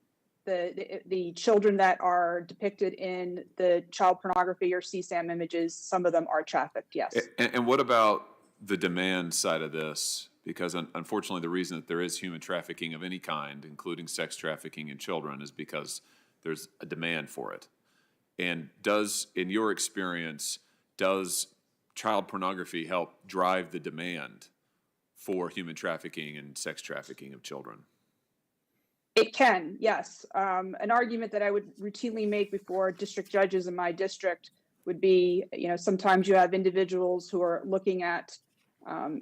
The children that are depicted in the child pornography or CSAM images, some of them are trafficked, yes. And what about the demand side of this? Because unfortunately, the reason that there is human trafficking of any kind, including sex trafficking in children, is because there's a demand for it. And in your experience, does child pornography help drive the demand for human trafficking and sex trafficking of children? It can, yes. An argument that I would routinely make before district judges in my district would be, sometimes you have individuals who are looking at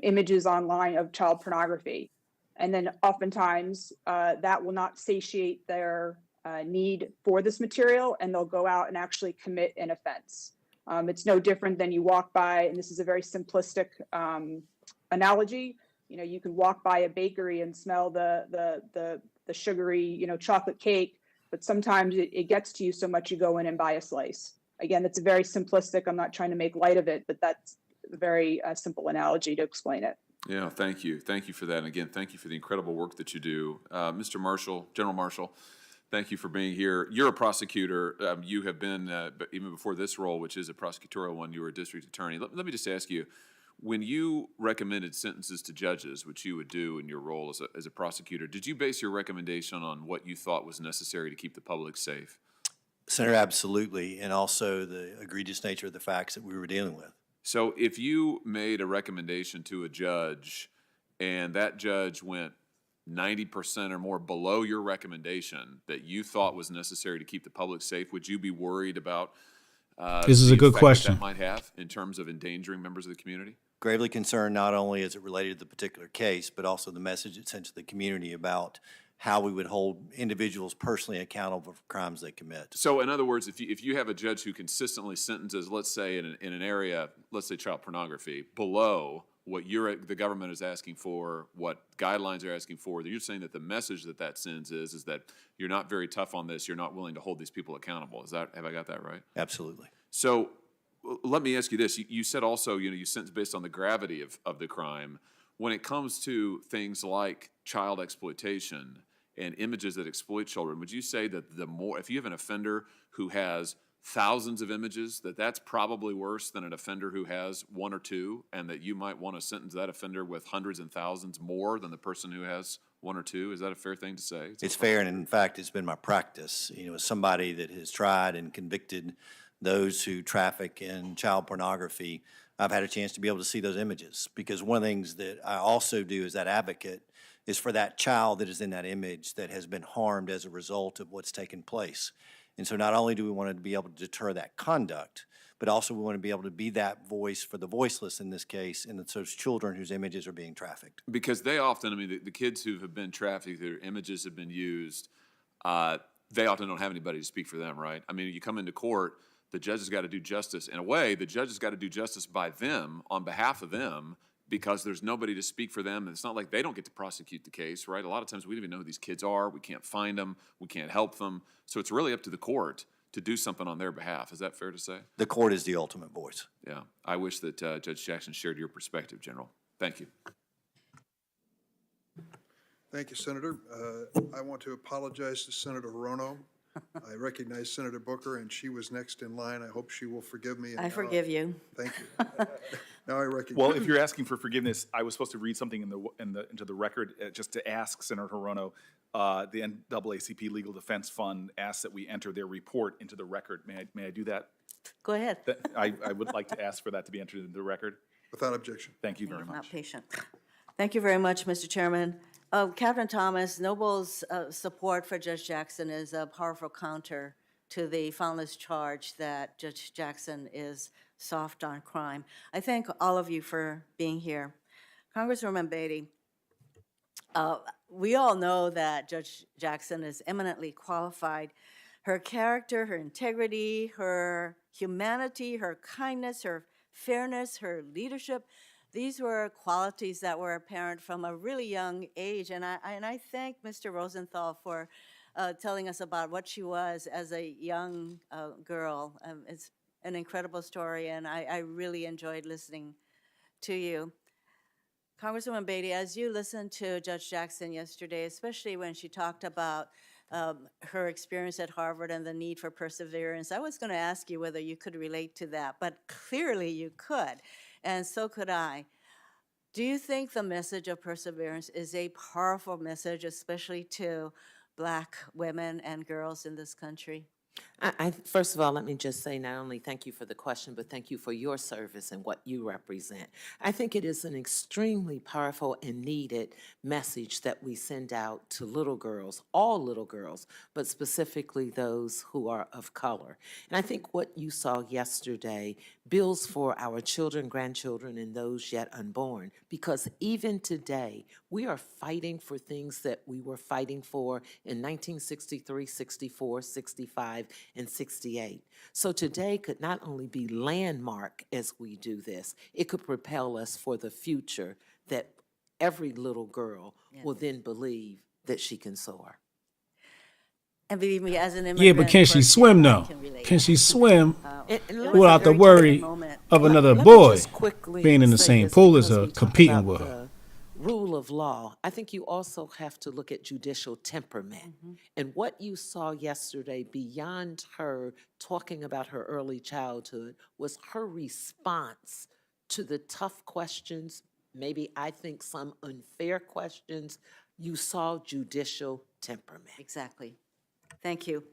images online of child pornography. And then oftentimes that will not satiate their need for this material, and they'll go out and actually commit an offense. It's no different than you walk by, and this is a very simplistic analogy. You can walk by a bakery and smell the sugary, chocolate cake, but sometimes it gets to you so much you go in and buy a slice. Again, that's a very simplistic, I'm not trying to make light of it, but that's a very simple analogy to explain it. Yeah, thank you. Thank you for that. And again, thank you for the incredible work that you do. Mr. Marshall, General Marshall, thank you for being here. You're a prosecutor. You have been, even before this role, which is a prosecutorial one, you were a district attorney. Let me just ask you, when you recommended sentences to judges, which you would do in your role as a prosecutor, did you base your recommendation on what you thought was necessary to keep the public safe? Senator, absolutely, and also the egregious nature of the facts that we were dealing with. So if you made a recommendation to a judge and that judge went 90% or more below your recommendation that you thought was necessary to keep the public safe, would you be worried about this is a good question that might have in terms of endangering members of the community? Gravely concerned, not only as it related to the particular case, but also the message it sent to the community about how we would hold individuals personally accountable for crimes they commit. So in other words, if you have a judge who consistently sentences, let's say in an area, let's say child pornography, below what the government is asking for, what guidelines are asking for, you're saying that the message that sends is that you're not very tough on this, you're not willing to hold these people accountable. Have I got that right? Absolutely. So let me ask you this. You said also, you sentence based on the gravity of the crime. When it comes to things like child exploitation and images that exploit children, would you say that if you have an offender who has thousands of images, that's probably worse than an offender who has one or two, and that you might want to sentence that offender with hundreds and thousands more than the person who has one or two? Is that a fair thing to say? It's fair, and in fact, it's been my practice. As somebody that has tried and convicted those who traffic in child pornography, I've had a chance to be able to see those images, because one of the things that I also do as that advocate is for that child that is in that image that has been harmed as a result of what's taken place. And so not only do we want to be able to deter that conduct, but also we want to be able to be that voice for the voiceless in this case, and those children whose images are being trafficked. Because they often, the kids who have been trafficked, their images have been used, they often don't have anybody to speak for them, right? You come into court, the judge has got to do justice. In a way, the judge has got to do justice by them, on behalf of them, because there's nobody to speak for them. And it's not like they don't get to prosecute the case, right? A lot of times we don't even know who these kids are. We can't find them. We can't help them. So it's really up to the court to do something on their behalf. Is that fair to say? The court is the ultimate voice. Yeah. I wish that Judge Jackson shared your perspective, General. Thank you. Thank you, Senator. I want to apologize to Senator Hirono. I recognize Senator Booker, and she was next in line. I hope she will forgive me. I forgive you. Thank you. Now I recognize. Well, if you're asking for forgiveness, I was supposed to read something into the record just to ask Senator Hirono. The NAACP Legal Defense Fund asks that we enter their report into the record. May I do that? Go ahead. I would like to ask for that to be entered into the record. Without objection. Thank you very much. Not patient. Thank you very much, Mr. Chairman. Captain Thomas, Noble's support for Judge Jackson is a powerful counter to the foundless charge that Judge Jackson is soft on crime. I thank all of you for being here. Congresswoman Beatty, we all know that Judge Jackson is eminently qualified. Her character, her integrity, her humanity, her kindness, her fairness, her leadership, these were qualities that were apparent from a really young age. And I thank Mr. Rosenthal for telling us about what she was as a young girl. It's an incredible story, and I really enjoyed listening to you. Congresswoman Beatty, as you listened to Judge Jackson yesterday, especially when she talked about her experience at Harvard and the need for perseverance, I was going to ask you whether you could relate to that, but clearly you could, and so could I. Do you think the message of perseverance is a powerful message, especially to Black women and girls in this country? First of all, let me just say not only thank you for the question, but thank you for your service and what you represent. I think it is an extremely powerful and needed message that we send out to little girls, all little girls, but specifically those who are of color. And I think what you saw yesterday builds for our children, grandchildren, and those yet unborn, because even today, we are fighting for things that we were fighting for in 1963, 64, 65, and 68. So today could not only be landmark as we do this, it could propel us for the future that every little girl will then believe that she can soar. And believe me, as an immigrant, yeah, but can she swim though? Can she swim without the worry of another boy being in the same pool as her, competing with her? rule of law, I think you also have to look at judicial temperament. And what you saw yesterday, beyond her talking about her early childhood, was her response to the tough questions, maybe I think some unfair questions. You saw judicial temperament. Exactly. Thank you.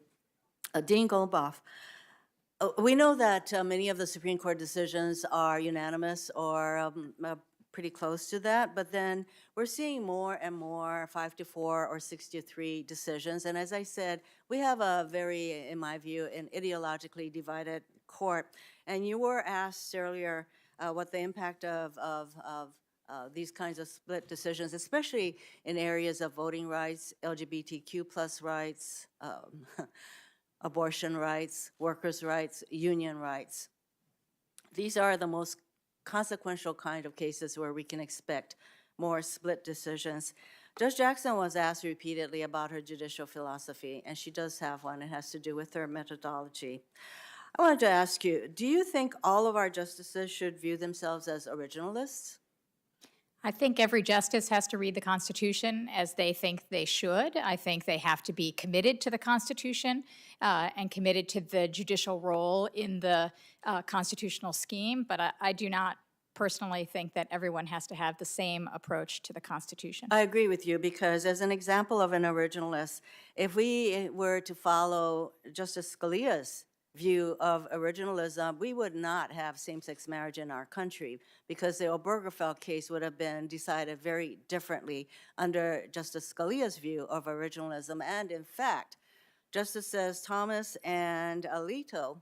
Dean Goldboff, we know that many of the Supreme Court decisions are unanimous or pretty close to that, but then we're seeing more and more 5-4 or 6-3 decisions. And as I said, we have a very, in my view, an ideologically divided court. And you were asked earlier what the impact of these kinds of split decisions, especially in areas of voting rights, LGBTQ plus rights, abortion rights, workers' rights, union rights. These are the most consequential kind of cases where we can expect more split decisions. Judge Jackson was asked repeatedly about her judicial philosophy, and she does have one. It has to do with her methodology. I wanted to ask you, do you think all of our justices should view themselves as originalists? I think every justice has to read the Constitution as they think they should. I think they have to be committed to the Constitution and committed to the judicial role in the constitutional scheme, but I do not personally think that everyone has to have the same approach to the Constitution. I agree with you, because as an example of an originalist, if we were to follow Justice Scalia's view of originalism, we would not have same-sex marriage in our country, because the Obergefell case would have been decided very differently under Justice Scalia's view of originalism. And in fact, Justices Thomas and Alito,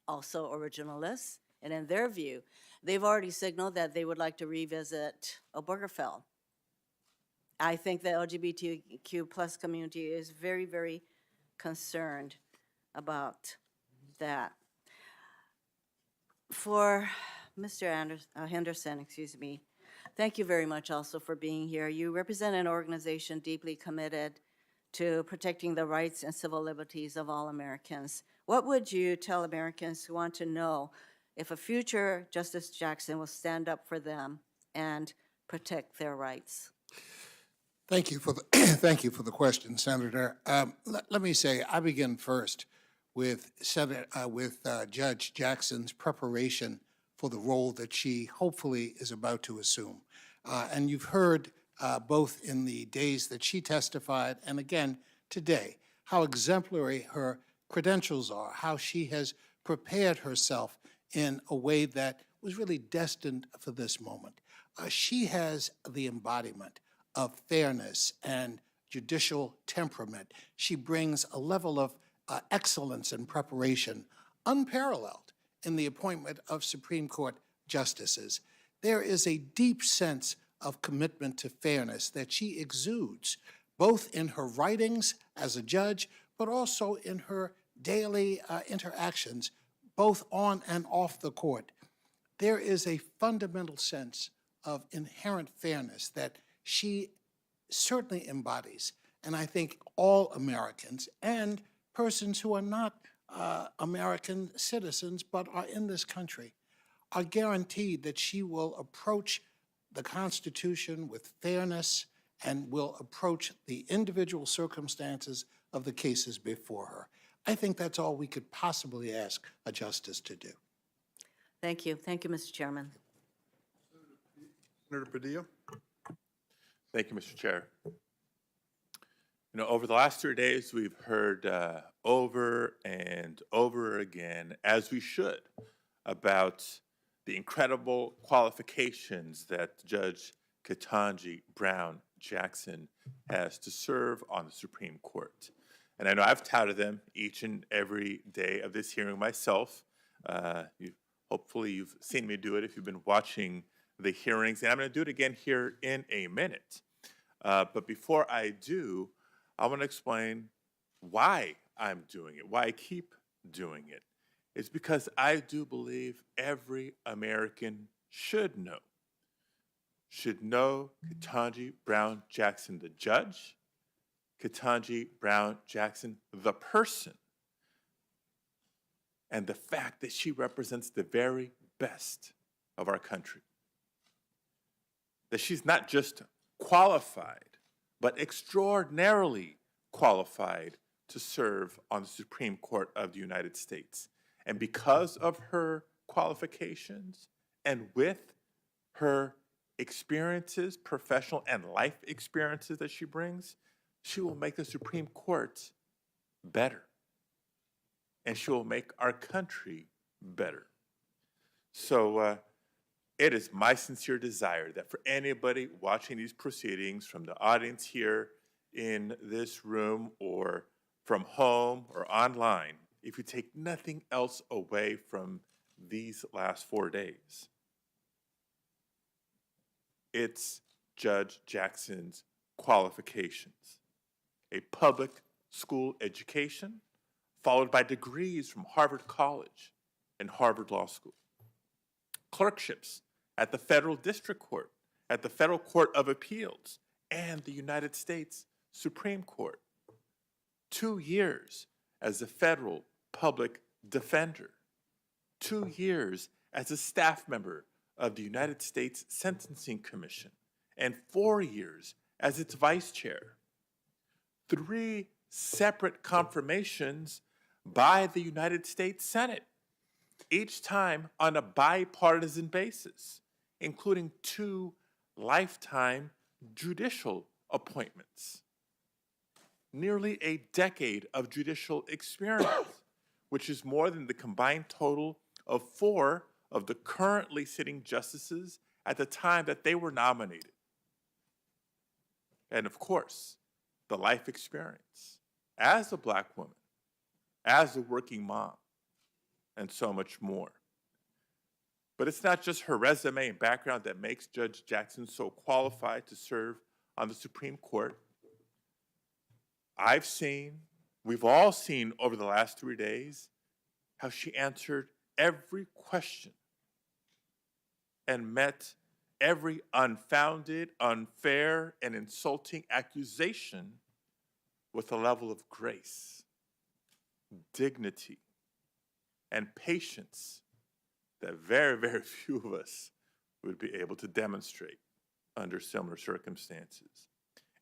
also originalists, and in their view, they've already signaled that they would like to revisit Obergefell. I think the LGBTQ plus community is very, very concerned about that. For Mr. Henderson, thank you very much also for being here. You represent an organization deeply committed to protecting the rights and civil liberties of all Americans. What would you tell Americans who want to know if a future Justice Jackson will stand up for them and protect their rights? Thank you for the the question, Senator. Let me say, I begin first with Judge Jackson's preparation for the role that she hopefully is about to assume. And you've heard both in the days that she testified and again today how exemplary her credentials are, how she has prepared herself in a way that was really destined for this moment. She has the embodiment of fairness and judicial temperament. She brings a level of excellence and preparation unparalleled in the appointment of Supreme Court justices. There is a deep sense of commitment to fairness that she exudes, both in her writings as a judge, but also in her daily interactions, both on and off the court. There is a fundamental sense of inherent fairness that she certainly embodies. And I think all Americans and persons who are not American citizens but are in this country are guaranteed that she will approach the Constitution with fairness and will approach the individual circumstances of the cases before her. I think that's all we could possibly ask a justice to do. Thank you. Thank you, Mr. Chairman. Senator Padilla. Thank you, Mr. Chair. You know, over the last 3 days, we've heard over and over again, as we should, about the incredible qualifications that Judge Ketanji Brown Jackson has to serve on the Supreme Court. And I know I've touted them each and every day of this hearing myself. Hopefully you've seen me do it if you've been watching the hearings, and I'm going to do it again here in a minute. But before I do, I want to explain why I'm doing it, why I keep doing it. It's because I do believe every American should know Ketanji Brown Jackson, the judge, Ketanji Brown Jackson, the person, and the fact that she represents the very best of our country. that she's not just qualified, but extraordinarily qualified to serve on the Supreme Court of the United States. And because of her qualifications and with her experiences, professional and life experiences that she brings, she will make the Supreme Court better. And she will make our country better. So it is my sincere desire that for anybody watching these proceedings from the audience here in this room or from home or online, if you take nothing else away from these last 4 days, it's Judge Jackson's qualifications. A public school education, followed by degrees from Harvard College and Harvard Law School. Clerkships at the Federal District Court, at the Federal Court of Appeals, and the United States Supreme Court. 2 years as a federal public defender. 2 years as a staff member of the United States Sentencing Commission, and 4 years as its vice chair. 3 separate confirmations by the United States Senate, each time on a bipartisan basis, including 2 lifetime judicial appointments. Nearly a decade of judicial experience, which is more than the combined total of 4 of the currently sitting justices at the time that they were nominated. And of course, the life experience as a Black woman, as a working mom, and so much more. But it's not just her resume and background that makes Judge Jackson so qualified to serve on the Supreme Court. We've all seen over the last 3 days, how she answered every question and met every unfounded, unfair, and insulting accusation with a level of grace, dignity, and patience that very, very few of us would be able to demonstrate under similar circumstances.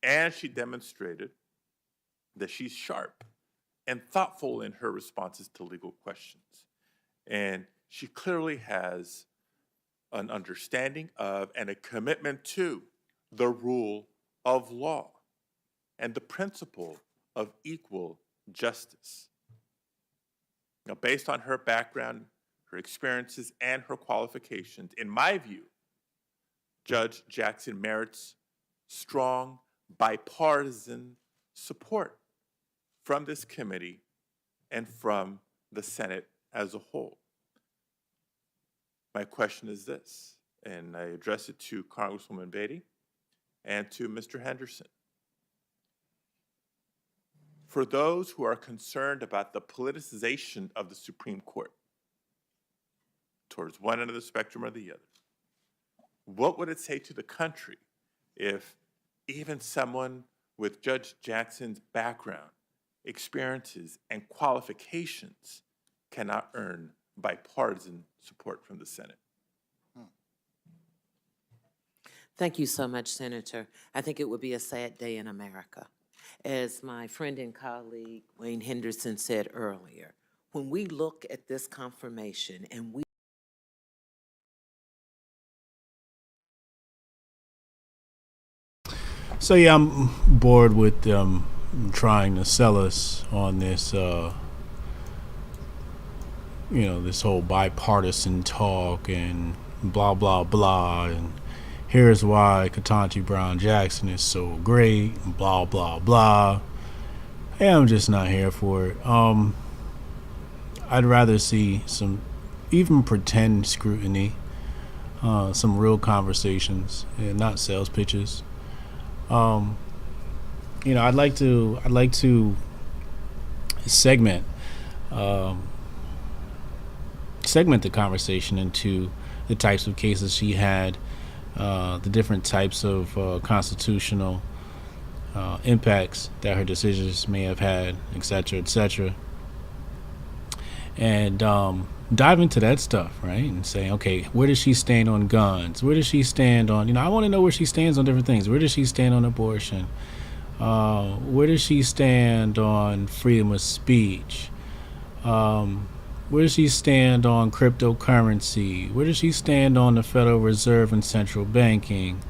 And she demonstrated that she's sharp and thoughtful in her responses to legal questions. And she clearly has an understanding of and a commitment to the rule of law and the principle of equal justice. Now, based on her background, her experiences, and her qualifications, in my view, Judge Jackson merits strong bipartisan support from this committee and from the Senate as a whole. My question is this, and I address it to Congresswoman Beatty and to Mr. Henderson. For those who are concerned about the politicization of the Supreme Court towards one end of the spectrum or the other, what would it say to the country if even someone with Judge Jackson's background, experiences, and qualifications cannot earn bipartisan support from the Senate? Thank you so much, Senator. I think it would be a sad day in America. As my friend and colleague Wayne Henderson said earlier, when we look at this confirmation and we So yeah, I'm bored with them trying to sell us on this, this whole bipartisan talk and blah, blah, blah. And here's why Ketanji Brown Jackson is so great, and blah, blah, blah. Hey, I'm just not here for it. I'd rather see some even pretend scrutiny, some real conversations, and not sales pitches. I'd like to segment the conversation into the types of cases she had, the different types of constitutional impacts that her decisions may have had, et cetera, et cetera. And dive into that stuff, right? And say, okay, where does she stand on guns? Where does she stand on, I want to know where she stands on different things. Where does she stand on abortion? Where does she stand on freedom of speech? Where does she stand on cryptocurrency? Where does she stand on the Federal Reserve and central banking?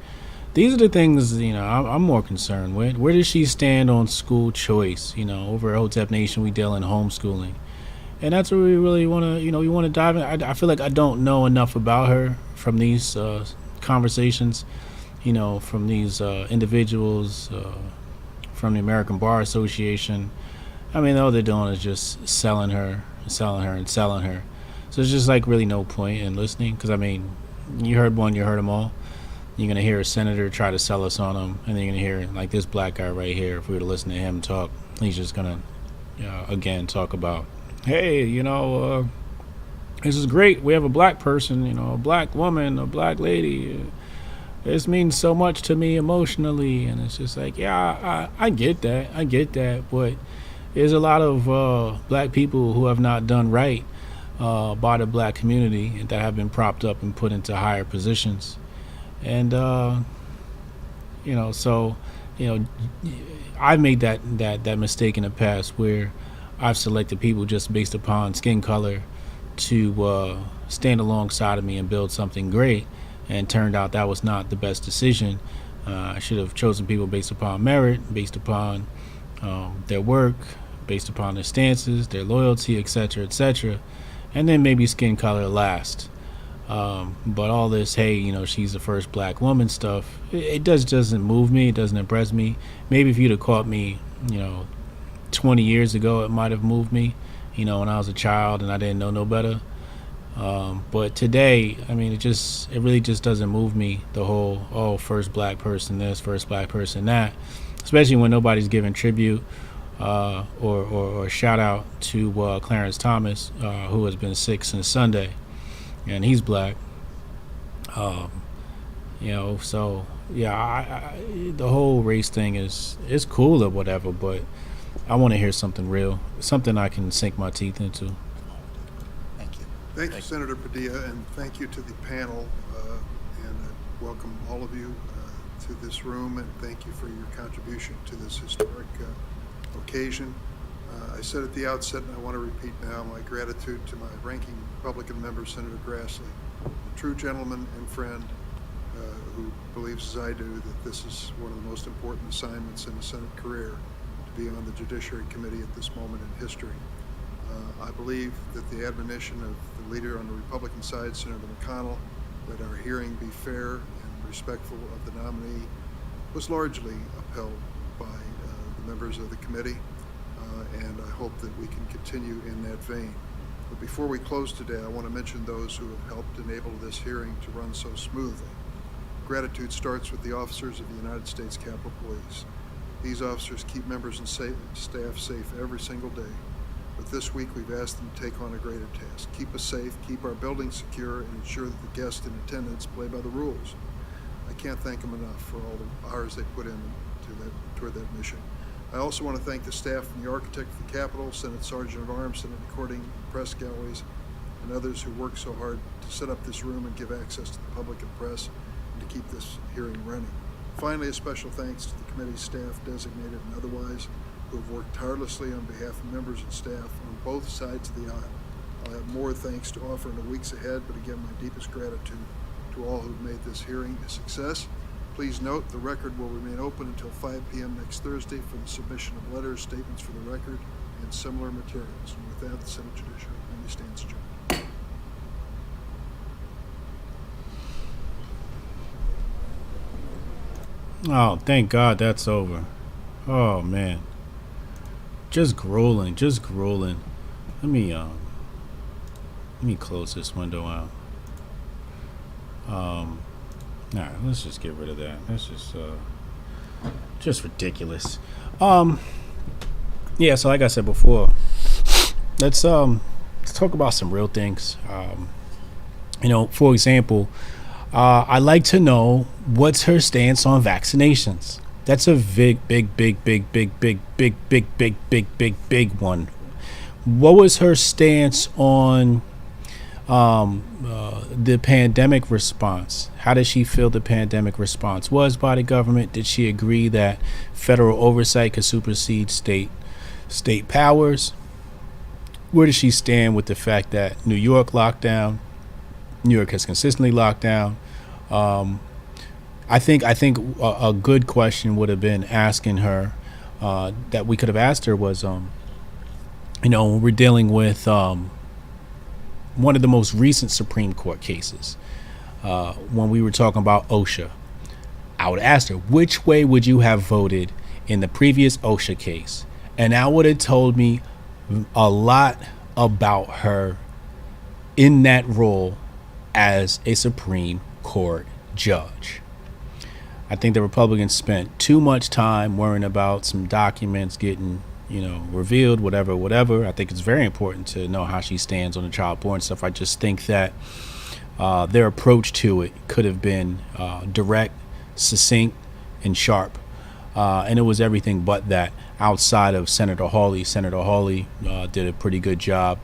These are the things, I'm more concerned with. Where does she stand on school choice? Over at Hotep Nation, we deal in homeschooling. And that's where we really want to, we want to dive in. I feel like I don't know enough about her from these conversations, from these individuals, from the American Bar Association. I mean, all they're doing is just selling her. So it's just like really no point in listening, because I mean, you heard one, you heard them all. You're gonna hear a senator try to sell us on them, and then you're gonna hear like this black guy right here. If we were to listen to him talk, he's just gonna again talk about, hey, this is great. We have a black person, a black woman, a black lady. This means so much to me emotionally, and it's just like, yeah, I get that, but there's a lot of black people who have not done right by the black community and that have been propped up and put into higher positions. And, I've made that mistake in the past where I've selected people just based upon skin color to stand alongside of me and build something great, and turned out that was not the best decision. I should have chosen people based upon merit, based upon their work, based upon their stances, their loyalty, etc., and then maybe skin color last. But all this, hey, she's the first black woman stuff, it doesn't move me, it doesn't impress me. Maybe if you'd have caught me, 20 years ago, it might have moved me, when I was a child and I didn't know no better. But today, I mean, it really just doesn't move me, the whole, first black person this, first black person that, especially when nobody's giving tribute or shout out to Clarence Thomas, who has been sick since Sunday, and he's black. So yeah, the whole race thing is cool or whatever, but I want to hear something real, something I can sink my teeth into. Thank you, Senator Padilla, and thank you to the panel, and I welcome all of you to this room, and thank you for your contribution to this historic occasion. I said at the outset, and I want to repeat now, my gratitude to my ranking Republican member, Senator Grassley, a true gentleman and friend who believes, as I do, that this is one of the most important assignments in a Senate career, to be on the Judiciary Committee at this moment in history. I believe that the admonition of the leader on the Republican side, Senator McConnell, that our hearing be fair and respectful of the nominee, was largely upheld by the members of the committee, and I hope that we can continue in that vein. But before we close today, I want to mention those who have helped enable this hearing to run so smoothly. Gratitude starts with the officers of the United States Capitol Police. These officers keep members and staff safe every single day. But this week, we've asked them to take on a greater task. Keep us safe, keep our buildings secure, and ensure that the guests in attendance play by the rules. I can't thank them enough for all the hours they put in toward that mission. I also want to thank the staff from the architect of the Capitol, Senate Sergeant at Arms, Senate Recording, press galleries, and others who worked so hard to set up this room and give access to the public and press, and to keep this hearing running. Finally, a special thanks to the committee staff, designated and otherwise, who have worked tirelessly on behalf of members and staff on both sides of the aisle. I'll have more thanks to offer in the weeks ahead, but again, my deepest gratitude to all who've made this hearing a success. Please note, the record will remain open until 5 p.m. next Thursday for the submission of letters, statements for the record, and similar materials. And with that, the Senate Judiciary Committee stands adjourned. Oh, thank God that's over. Oh, man. Just grueling. Let me close this window out. All right, let's just get rid of that. That's just ridiculous. Yeah, so like I said before, let's talk about some real things. For example, I'd like to know what's her stance on vaccinations. That's a big one. What was her stance on the pandemic response. How does she feel the pandemic response was by the government? Did she agree that federal oversight could supersede state powers? Where does she stand with the fact that New York locked down? New York has consistently locked down. I think a good question would have been asking her, that we could have asked her was, when we're dealing with one of the most recent Supreme Court cases, when we were talking about OSHA, I would ask her, which way would you have voted in the previous OSHA case? And that would have told me a lot about her in that role as a Supreme Court judge. I think the Republicans spent too much time worrying about some documents getting, revealed, whatever. I think it's very important to know how she stands on the child porn stuff. I just think that their approach to it could have been direct, succinct, and sharp. And it was everything but that outside of Senator Hawley. Senator Hawley did a pretty good job.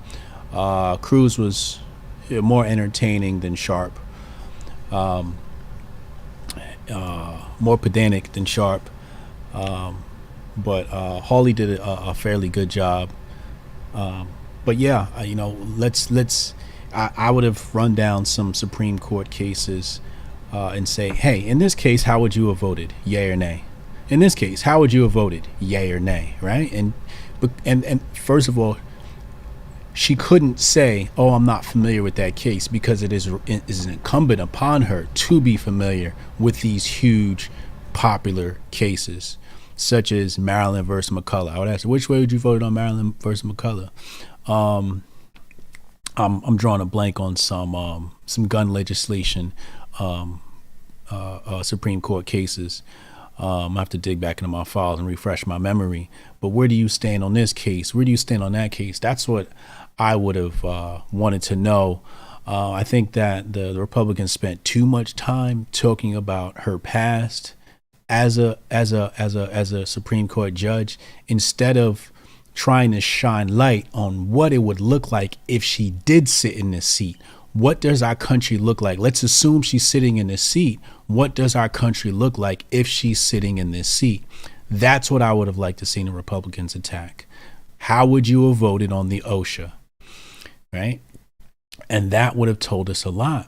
Cruz was more entertaining than sharp. More pedantic than sharp, but Hawley did a fairly good job. But yeah, I would have run down some Supreme Court cases and say, hey, in this case, how would you have voted, yay or nay? In this case, how would you have voted, yay or nay, right? And first of all, she couldn't say, oh, I'm not familiar with that case, because it is incumbent upon her to be familiar with these huge popular cases, such as Maryland versus McCullough. I would ask her, which way would you vote on Maryland versus McCullough? I'm drawing a blank on some gun legislation, Supreme Court cases. I have to dig back into my files and refresh my memory. But where do you stand on this case? Where do you stand on that case? That's what I would have wanted to know. I think that the Republicans spent too much time talking about her past as a Supreme Court judge, instead of trying to shine light on what it would look like if she did sit in this seat. What does our country look like? Let's assume she's sitting in this seat. What does our country look like if she's sitting in this seat? That's what I would have liked to see the Republicans attack. How would you have voted on the OSHA? Right? And that would have told us a lot.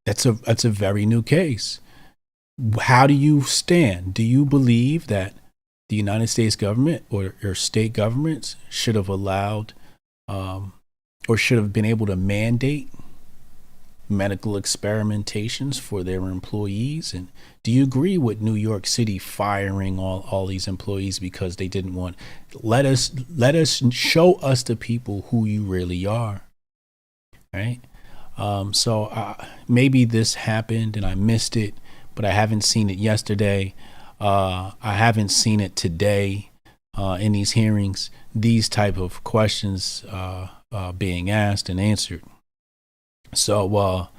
That's a very new case. How do you stand? Do you believe that the United States government or state governments should have allowed or should have been able to mandate medical experimentations for their employees? And do you agree with New York City firing all these employees because they didn't want, let us show us the people who you really are, right? So maybe this happened and I missed it, but I haven't seen it yesterday. I haven't seen it today in these hearings, these type of questions being asked and answered. So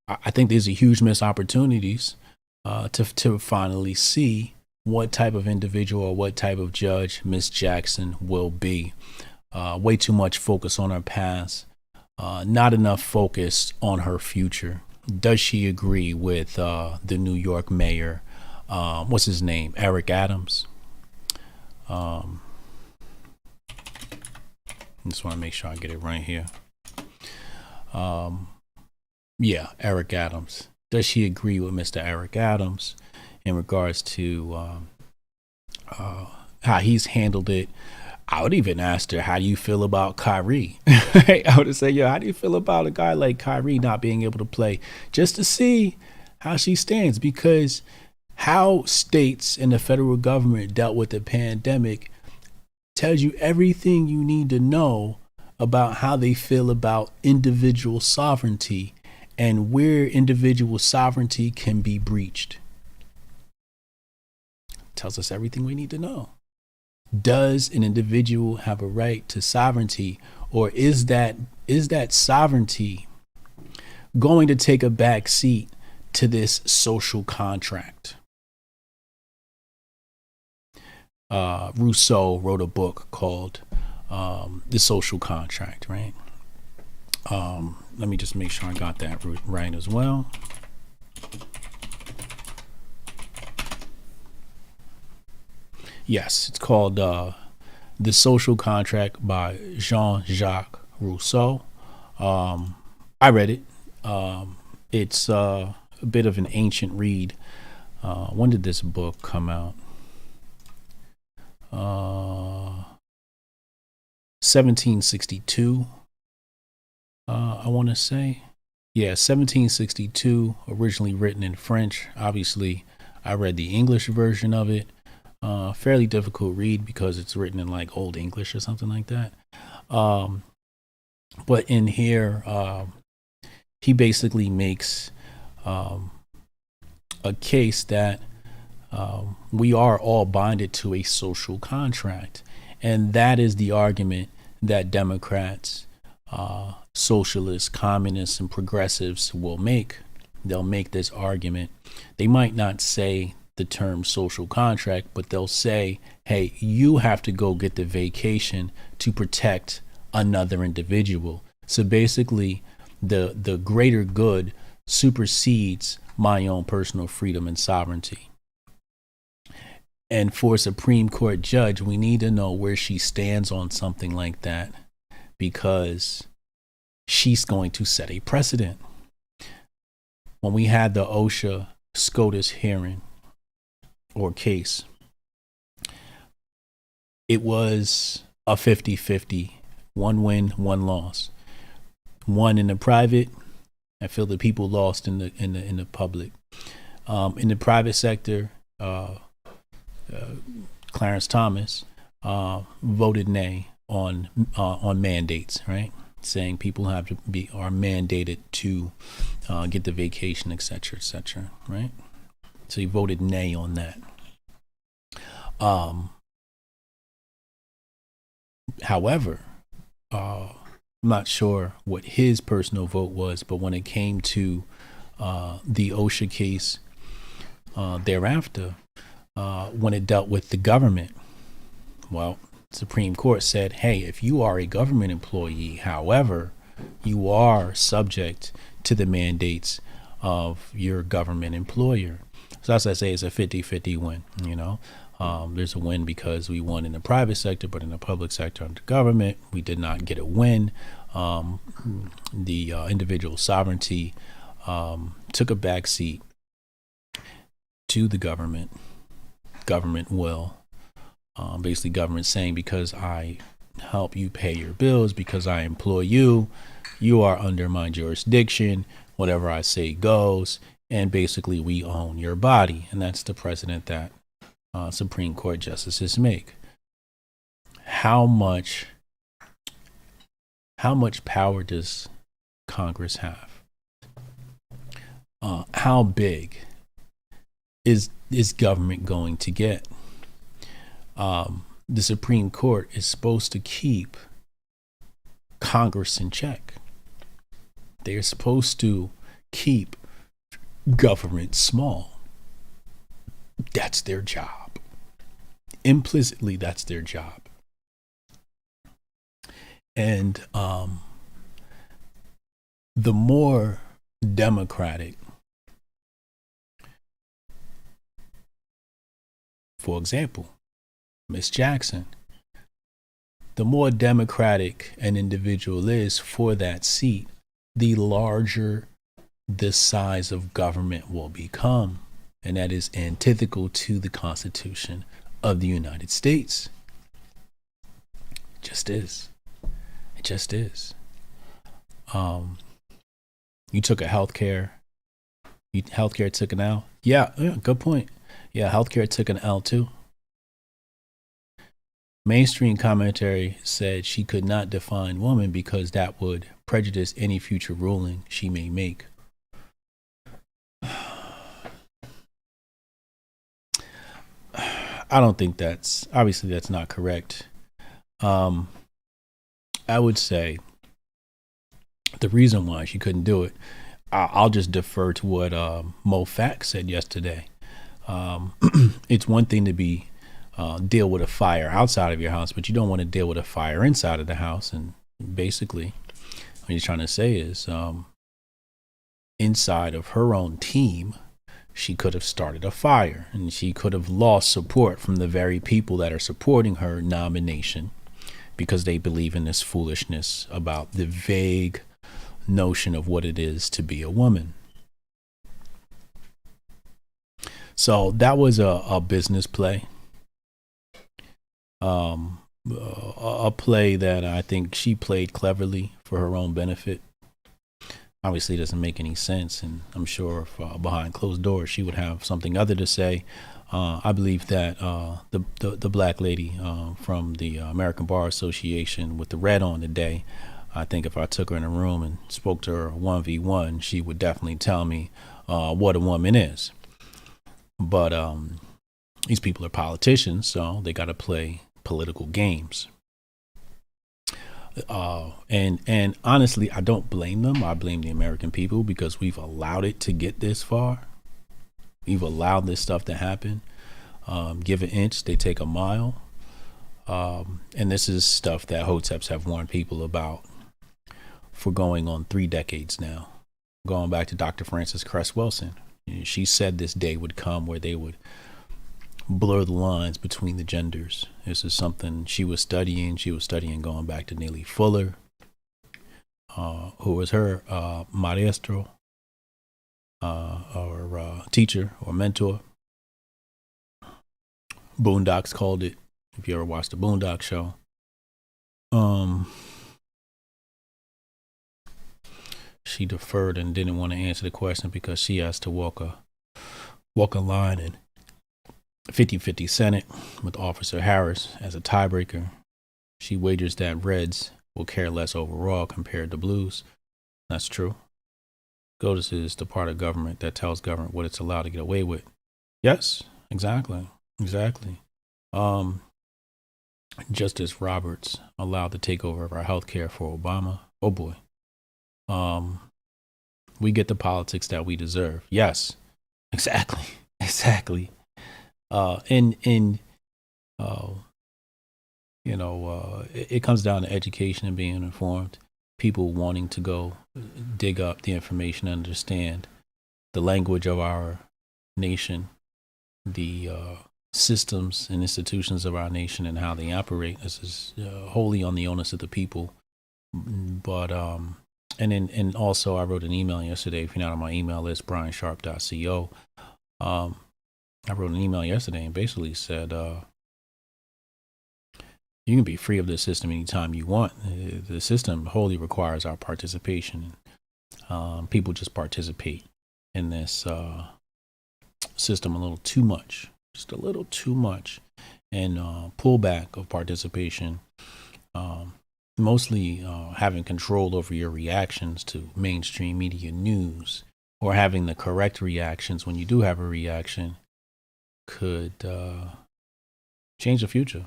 I think there's a huge missed opportunities to finally see what type of individual or what type of judge Miss Jackson will be. Way too much focus on her past, not enough focus on her future. Does she agree with the New York mayor? What's his name? Eric Adams. Just want to make sure I get it right here. Yeah, Eric Adams. Does she agree with Mr. Eric Adams in regards to how he's handled it? I would even ask her, how do you feel about Kyrie? I would say, how do you feel about a guy like Kyrie not being able to play? Just to see how she stands, because how states and the federal government dealt with the pandemic tells you everything you need to know about how they feel about individual sovereignty and where individual sovereignty can be breached. Tells us everything we need to know. Does an individual have a right to sovereignty, or is that sovereignty going to take a back seat to this social contract? Rousseau wrote a book called The Social Contract, right? Let me just make sure I got that right as well. Yes, it's called The Social Contract by Jean-Jacques Rousseau. I read it. It's a bit of an ancient read. When did this book come out? 1762. I want to say. Yeah, 1762, originally written in French. Obviously, I read the English version of it. Fairly difficult read because it's written in like Old English or something like that. But in here, he basically makes a case that we are all binded to a social contract. And that is the argument that Democrats, socialists, communists, and progressives will make. They'll make this argument. They might not say the term social contract, but they'll say, hey, you have to go get the vacation to protect another individual. So basically, the greater good supersedes my own personal freedom and sovereignty. And for a Supreme Court judge, we need to know where she stands on something like that, because she's going to set a precedent. When we had the OSHA SCOTUS hearing or case, it was a 50-50, one win, one loss. One in the private, I feel the people lost in the public. In the private sector, Clarence Thomas voted nay on mandates, right? Saying people are mandated to get the vacation, et cetera, right? So he voted nay on that. However, I'm not sure what his personal vote was, but when it came to the OSHA case thereafter, when it dealt with the government, well, Supreme Court said, hey, if you are a government employee, however, you are subject to the mandates of your government employer. So as I say, it's a 50-50 win, you know. There's a win because we won in the private sector, but in the public sector under government, we did not get a win. The individual sovereignty took a backseat to the government will. Basically, government saying, because I help you pay your bills, because I employ you, you are under my jurisdiction. Whatever I say goes. And basically, we own your body. And that's the precedent that Supreme Court justices make. How much power does Congress have? How big is government going to get? The Supreme Court is supposed to keep Congress in check. They're supposed to keep government small. That's their job. Implicitly, that's their job. And the more democratic, for example, Ms. Jackson, the more democratic an individual is for that seat, the larger the size of government will become. And that is antithetical to the Constitution of the United States. It just is. It just is. You took a healthcare took an L? Yeah, good point. Yeah, healthcare took an L too. Mainstream commentary said she could not define woman because that would prejudice any future ruling she may make. I don't think that's not correct. I would say the reason why she couldn't do it, I'll just defer to what Mo Fack said yesterday. It's one thing to deal with a fire outside of your house, but you don't want to deal with a fire inside of the house. And basically, What he's trying to say is, inside of her own team, she could have started a fire, and she could have lost support from the very people that are supporting her nomination because they believe in this foolishness about the vague notion of what it is to be a woman. So that was a business play, a play that I think she played cleverly for her own benefit. Obviously, it doesn't make any sense, and I'm sure if, behind closed doors she would have something other to say. I believe that the black lady from the American Bar Association with the red on today, I think if I took her in a room and spoke to her 1v1, she would definitely tell me what a woman is. But these people are politicians, so they got to play political games. And honestly, I don't blame them. I blame the American people because we've allowed it to get this far. We've allowed this stuff to happen. Give an inch, they take a mile. And this is stuff that Hoteps have warned people about for going on 3 decades now. Going back to Dr. Frances Cress Welsing. She said this day would come where they would blur the lines between the genders. This is something she was studying. She was studying going back to Neely Fuller, who was her maestro, or teacher or mentor. Boondocks called it, if you ever watched the Boondock show. She deferred and didn't want to answer the question because she has to walk a line in 50-50 Senate with Officer Harris as a tiebreaker. She wagers that Reds will care less overall compared to Blues. That's true. SCOTUS is the part of government that tells government what it's allowed to get away with. Yes, exactly. Justice Roberts allowed the takeover of our health care for Obama. Oh boy. We get the politics that we deserve. Yes, exactly. It comes down to education and being informed. People wanting to go dig up the information, understand the language of our nation, the systems and institutions of our nation and how they operate. This is wholly on the onus of the people. But and also I wrote an email yesterday. If you're not on my email list, briansharp.co. I wrote an email yesterday and basically said, you can be free of this system anytime you want. The system wholly requires our participation. People just participate in this system a little too much, just a little too much, and pullback of participation. Mostly having control over your reactions to mainstream media news or having the correct reactions when you do have a reaction could change the future.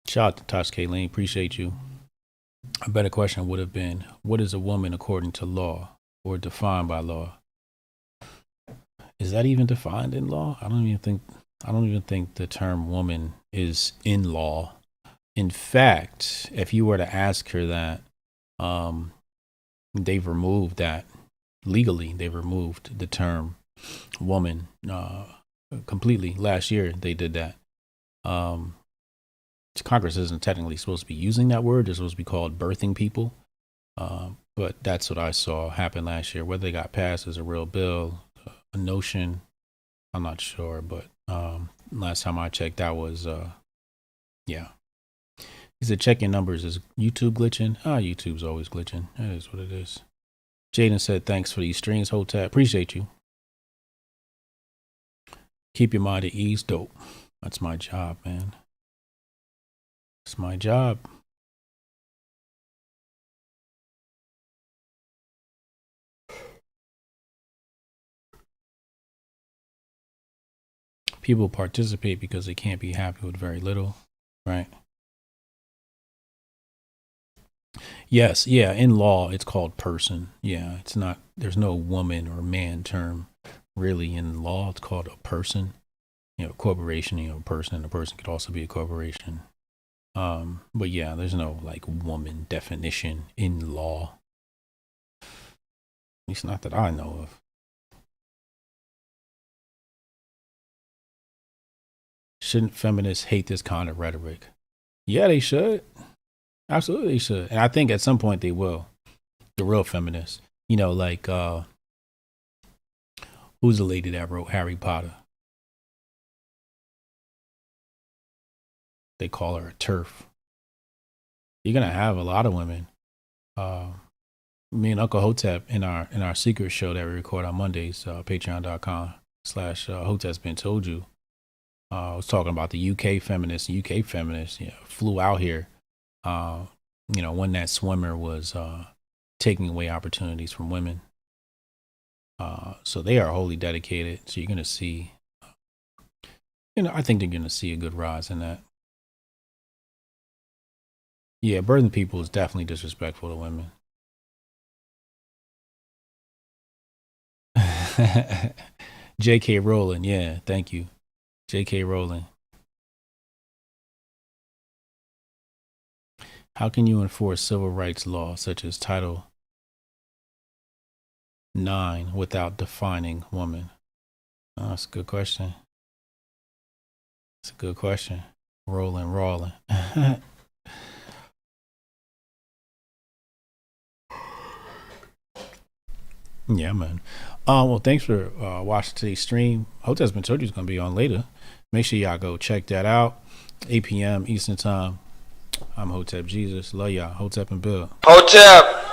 Shout out to Tosh Kayleen, appreciate you. A better question would have been, what is a woman according to law or defined by law? Is that even defined in law? I don't even think the term woman is in law. In fact, if you were to ask her that, they've removed that legally. They've removed the term woman completely. Last year they did that. Congress isn't technically supposed to be using that word. They're supposed to be called birthing people. But that's what I saw happen last year. Whether they got passed as a real bill, a notion, I'm not sure. But last time I checked, that was, yeah. He said, check your numbers. Is YouTube glitching? YouTube's always glitching. That is what it is. Jaden said, thanks for these streams, Hotep. Appreciate you. Keep your mind at ease. Dope. That's my job, man. It's my job. People participate because they can't be happy with very little, right? Yes, yeah, in law, it's called person. Yeah, it's not, there's no woman or man term really in law. It's called a person. You know, corporation, you know, a person, and a person could also be a corporation. But yeah, there's no like woman definition in law. At least not that I know of. Shouldn't feminists hate this kind of rhetoric? Yeah, they should. Absolutely they should. And I think at some point they will. The real feminists. You know, like who's the lady that wrote Harry Potter? They call her a TERF. You're gonna have a lot of women. Me and Uncle Hotep in our secret show that we record on Mondays, patreon.com/Hotep's Been Told You. I was talking about the UK feminists. UK feminists, you know, flew out here. You know, when that swimmer was taking away opportunities from women. So they are wholly dedicated. So you're gonna see. You know, I think they're gonna see a good rise in that. Yeah, birthing people is definitely disrespectful to women. J.K. Rowling, yeah, thank you. J.K. Rowling. How can you enforce civil rights law such as Title IX without defining woman? Oh, that's a good question. That's a good question. Rolling. Yeah, man. Well, thanks for watching today's stream. Hotep's Been Told You is going to be on later. Make sure y'all go check that out. 8 p.m. Eastern Time. I'm Hotep Jesus. Love y'all. Hotep and Bill. Hotep.